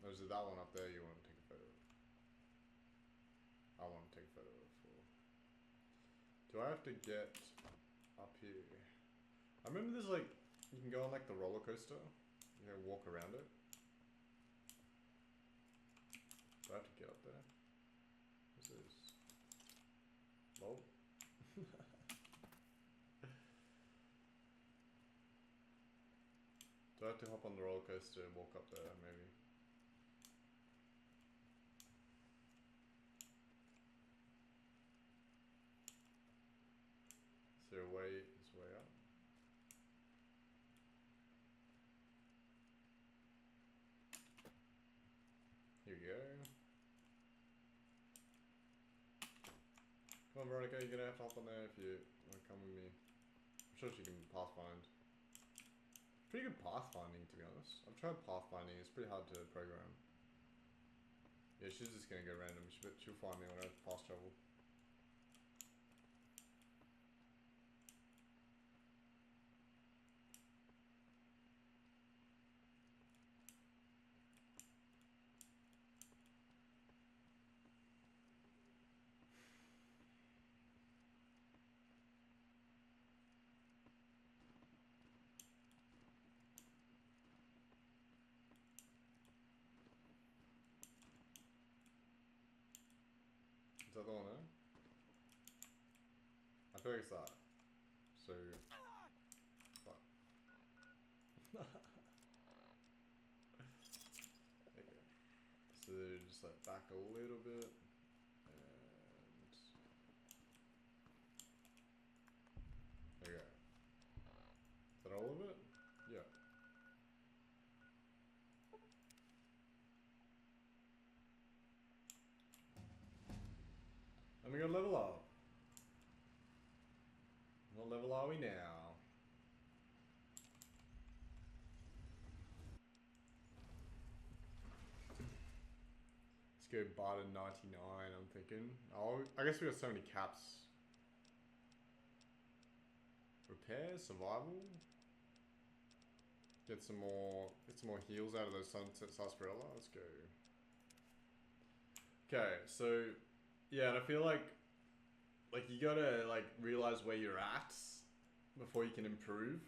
Or is it that one up there you want to take a photo of? I want to take a photo of. Do I have to get up here? I remember there's like, you can go on like the roller coaster. You know, walk around it. Do I have to get up there? What's this? Lol. Do I have to hop on the roller coaster and walk up there, maybe? Is there a way, this way up? Here we go. Come on, Veronica, you're gonna have to hop on there if you want to come with me. I'm sure she can pathfind. Pretty good pathfinding, to be honest. I've tried pathfinding, it's pretty hard to program. Yeah, she's just gonna go random, she'll find me when I fast travel. Is that the one there? I feel like it's that. So... Fuck. There you go. So just like back a little bit. And... There you go. Is that all of it? Yeah. And we're gonna level up. What level are we now? Let's go Barton 99, I'm thinking. Oh, I guess we got so many caps. Repair, survival. Get some more heals out of those Sunset Sarsaparilla. Let's go. Okay, so yeah, and I feel like you gotta like realize where you're at before you can improve.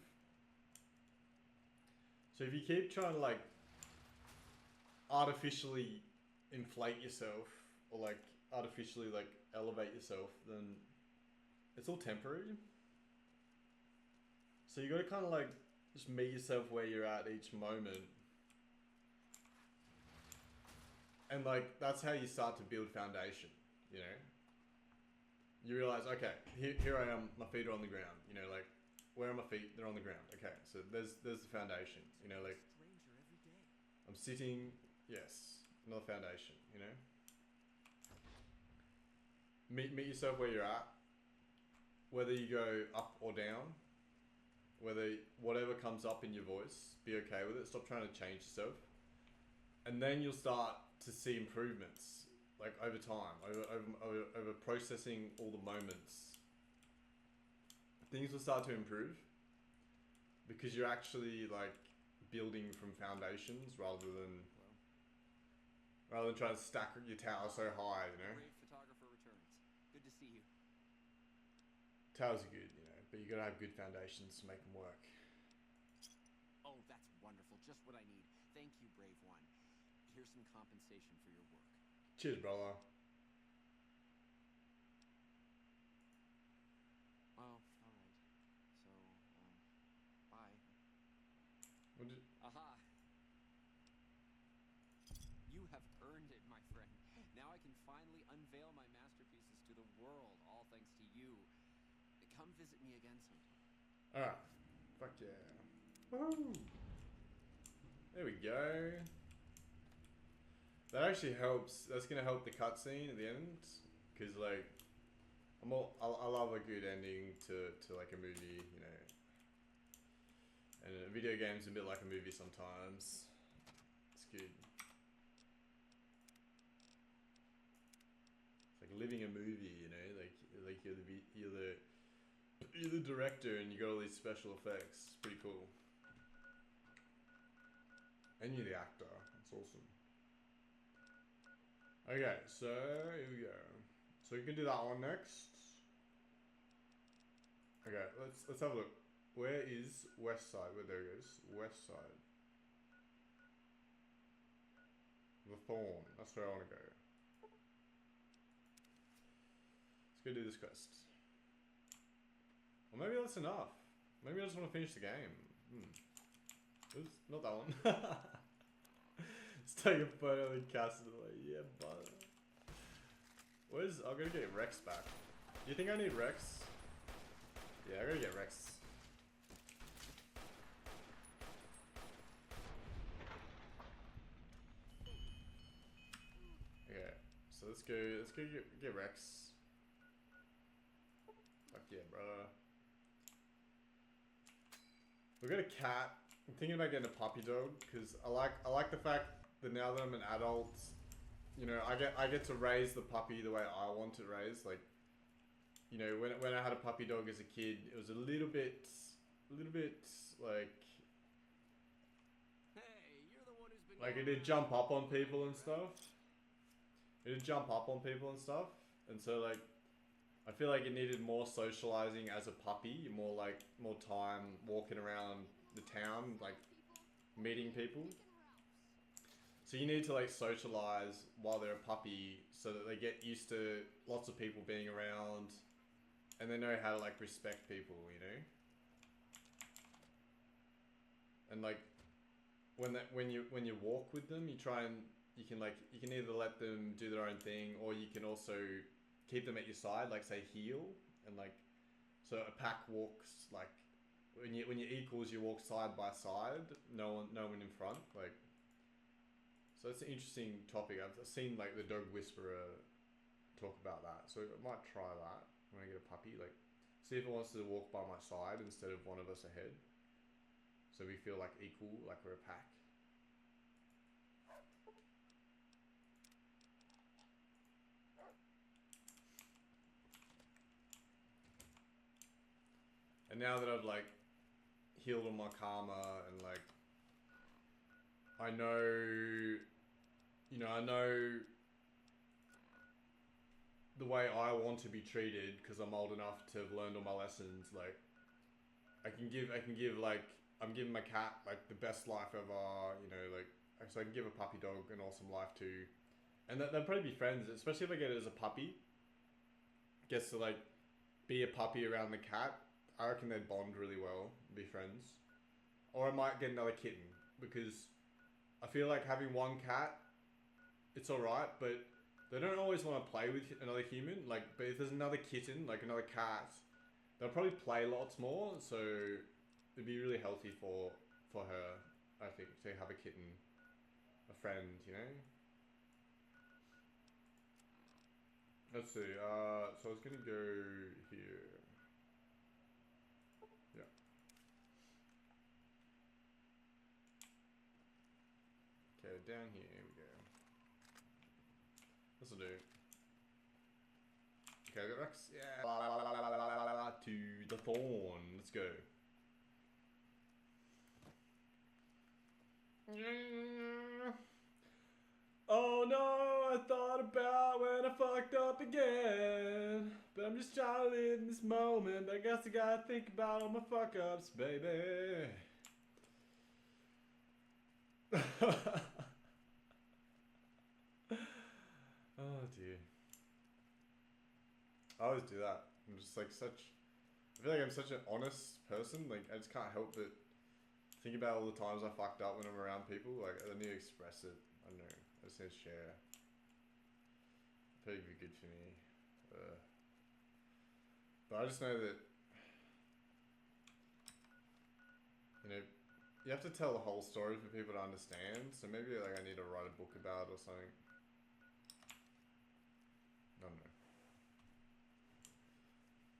So if you keep trying to like artificially inflate yourself or like artificially like elevate yourself, then it's all temporary. So you got to kind of like just meet yourself where you're at each moment. And like that's how you start to build foundation, you know? You realize, okay, here I am, my feet are on the ground, you know, like where are my feet? They're on the ground. Okay, so there's the foundation, you know, like Stranger every day. I'm sitting, yes, another foundation, you know? Meet yourself where you're at, whether you go up or down, whatever comes up in your voice, be okay with it. Stop trying to change yourself. And then you'll start to see improvements, like over time, over processing all the moments. Things will start to improve because you're actually like building from foundations rather than trying to stack your tower so high, you know. Brave photographer returns. Good to see you. Towers are good, you know, but you gotta have good foundations to make them work. Oh, that's wonderful. Just what I need. Thank you, brave one. Here's some compensation for your work. Cheers, brother. Oh, all right. So, bye. Aha! You have earned it, my friend. Now I can finally unveil my masterpieces to the world, all thanks to you. Come visit me again sometime. Alright. Fuck yeah. Woo! There we go. That actually helps. That's gonna help the cutscene at the end, because like, I love a good ending to like a movie, you know. And a video game's a bit like a movie sometimes. It's good. It's like living a movie, you know. Like you're the director and you got all these special effects. It's pretty cool. And you're the actor. That's awesome. Okay, so here we go. So you can do that one next. Okay, let's have a look. Where is west side? Where there it goes. West side. The Thorn. That's where I want to go. Let's go do this quest. Or maybe that's enough. Maybe I just want to finish the game. Oops, not that one. Let's take a photo of the castle. Like, yeah, but I'm gonna get Rex back. Do you think I need Rex? Yeah, I gotta get Rex. Okay, so let's go get Rex. Fuck yeah, bro. We got a cat. I'm thinking about getting a puppy dog because I like the fact that now that I'm an adult, you know, I get to raise the puppy the way I want it raised. Like, you know, when I had a puppy dog as a kid, it was a little bit like Hey, you're the one who's been like going it'd around jump up on everywhere, people and right? stuff. It'd jump up on people and stuff, and so like I feel like it needed more socializing as a puppy, more time walking around the town, like meeting people. So you need to like socialize while they're a puppy so that they get used to lots of people being around and they know how to like respect people, you know? And like when you walk with them, you can either let them do their own thing or you can also keep them at your side, like say heel, and like so a pack walks like when you're equals, you walk side by side, no one in front, like. So it's an interesting topic. I've seen like the Dog Whisperer talk about that, so I might try that when I get a puppy. Like, see if it wants to walk by my side instead of one of us ahead, so we feel like equal, like we're a pack. And now that I've like healed on my karma and like I know the way I want to be treated because I'm old enough to have learned all my lessons. Like I can give like I'm giving my cat like the best life ever. You know, like so I can give a puppy dog an awesome life too. And they'll probably be friends, especially if I get it as a puppy. Gets to like be a puppy around the cat. I reckon they'd bond really well, be friends. Or I might get another kitten, because I feel like having one cat, it's alright, but they don't always want to play with another human. Like, but if there's another kitten, like another cat, they'll probably play lots more, so it'd be really healthy for her, I think, to have a kitten, a friend, you know? Let's see, so I was gonna go here. Yeah. Okay, down here we go. This'll do. Okay, I got Rex. Yeah. To the Thorn. Let's go. Oh no, I thought about when I fucked up again. But I'm just trying to live in this moment. I guess I gotta think about all my fuck ups, baby. Oh dear. I always do that. I'm just like I feel like I'm such an honest person. Like, I just can't help but think about all the times I fucked up when I'm around people. Like, I need to express it. I don't know. I just need to share. It'd be good for me. But I just know that, you know, you have to tell the whole story for people to understand. So maybe like I need to write a book about it or something. I don't know.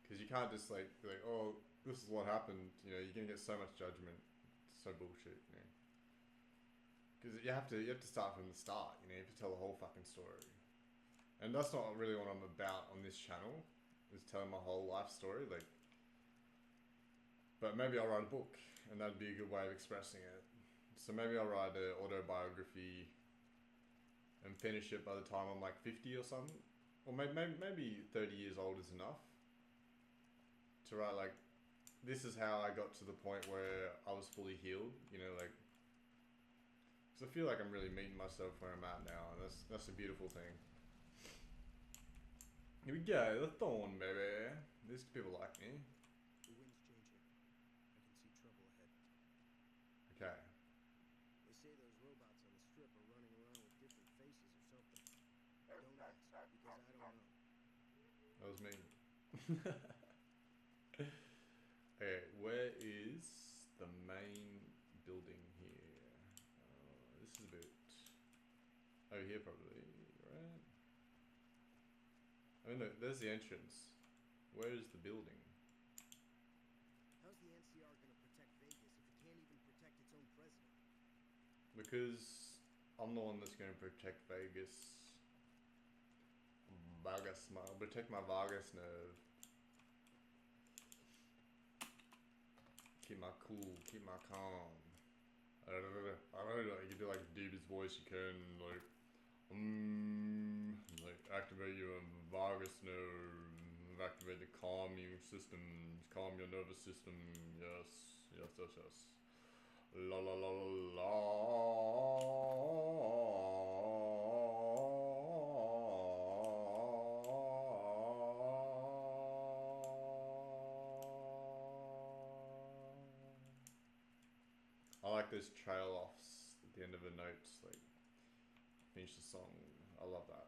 Because you can't just like be like, oh, this is what happened. You know, you're gonna get so much judgment. It's so bullshit. You know. Because you have to start from the start. You know, you have to tell the whole fucking story. And that's not really what I'm about on this channel. Is telling my whole life story. Like, but maybe I'll write a book, and that'd be a good way of expressing it. So maybe I'll write an autobiography and finish it by the time I'm like 50 or something. Or maybe 30 years old is enough to write like, this is how I got to the point where I was fully healed. You know, like, because I feel like I'm really meeting myself where I'm at now, and that's a beautiful thing. Here we go, the Thorn, baby. These people like me. The wind's changing. I can see trouble ahead. Okay. They say those robots on the strip are running around with different faces or something. Don't ask, because I don't know. That was me. Okay, where is the main building here? This is a bit over here probably, right? I mean, look, there's the entrance. Where is the building? How's the NCR gonna protect Vegas if it can't even protect its own president? Because I'm the one that's going to protect Vegas. Protect my Vargas nerve. Keep my cool, keep my calm. I don't know, like, you can do like deepest voice you can, like activate your vagus nerve, activate the calming system, calm your nervous system. Yes, yes, yes, yes. La la la la la. I like those trail offs at the end of the notes, like finish the song. I love that.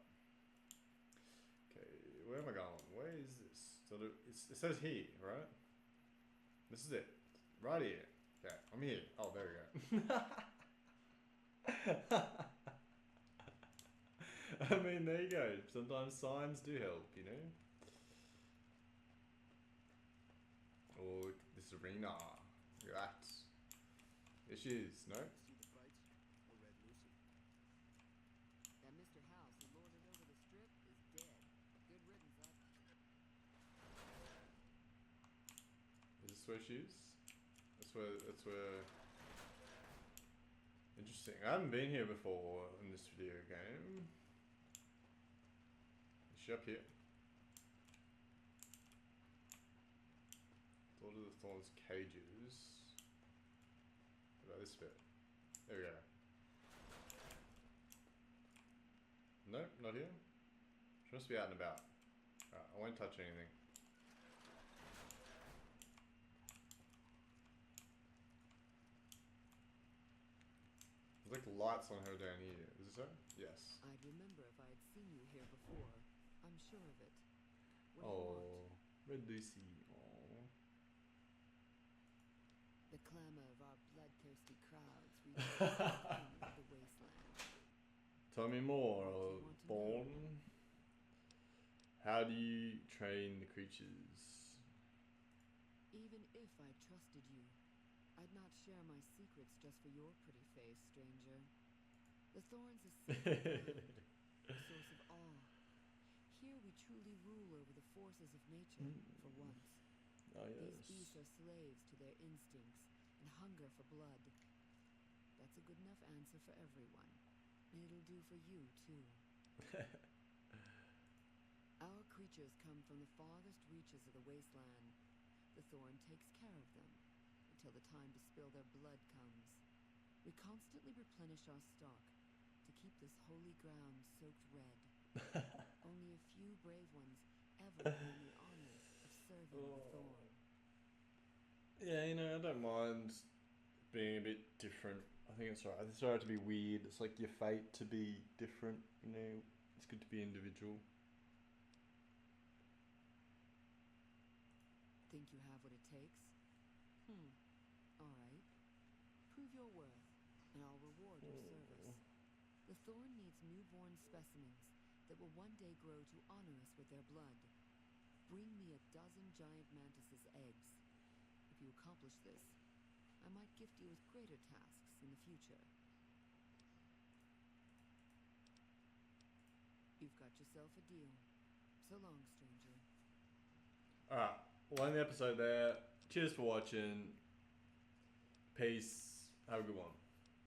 Okay, where am I going? Where is this? So it says here, right? This is it. Right here. Okay, I'm here. Oh, there we go. I mean, there you go. Sometimes signs do help, you know? Oh, look, this arena. Look at that. There she is, no? See the fights? Or Red Lucy? That Mr. House who lorded over the strip is dead. Good riddance, Up. Is this where she is? That's where... Interesting. I haven't been here before in this video game. Is she up here? What are the Thorn's cages? What about this bit? There we go. Nope, not here. She must be out and about. Alright, I won't touch anything. There's like lights on her down here. Is this her? Yes. I'd remember if I had seen you here before. I'm sure of it. What do you want? Oh, Red Lucy. Oh. The clamor of our bloodthirsty crowds reaches the corners of the wasteland. Tell me more, What do you want to Thorn. How do you train the creatures? Even if I trusted you, I'd not share my secrets just for your pretty face, stranger. The Thorn's a sacred ground, a source of awe. Here we truly rule over the forces of nature, for once. Oh These yes. beasts are slaves to their instincts and hunger for blood. That's a good enough answer for everyone. And it'll do for you, too. Our creatures come from the farthest reaches of the wasteland. The Thorn takes care of them until the time to spill their blood comes. We constantly replenish our stock to keep this holy ground soaked red. Only a few brave ones ever earn the honor of serving the Thorn. Yeah, you know, I don't mind being a bit different. I think it's alright. It's alright to be weird. It's like your fate to be different, you know. It's good to be individual. Think you have what it takes? Alright. Prove your worth, and I'll reward your service. The Thorn needs newborn specimens that will one day grow to honor us with their blood. Bring me 12 giant mantis's eggs. If you accomplish this, I might gift you with greater tasks in the future. You've got yourself a deal. So long, stranger. Alright, we'll end the episode there. Cheers for watching. Peace. Have a good one.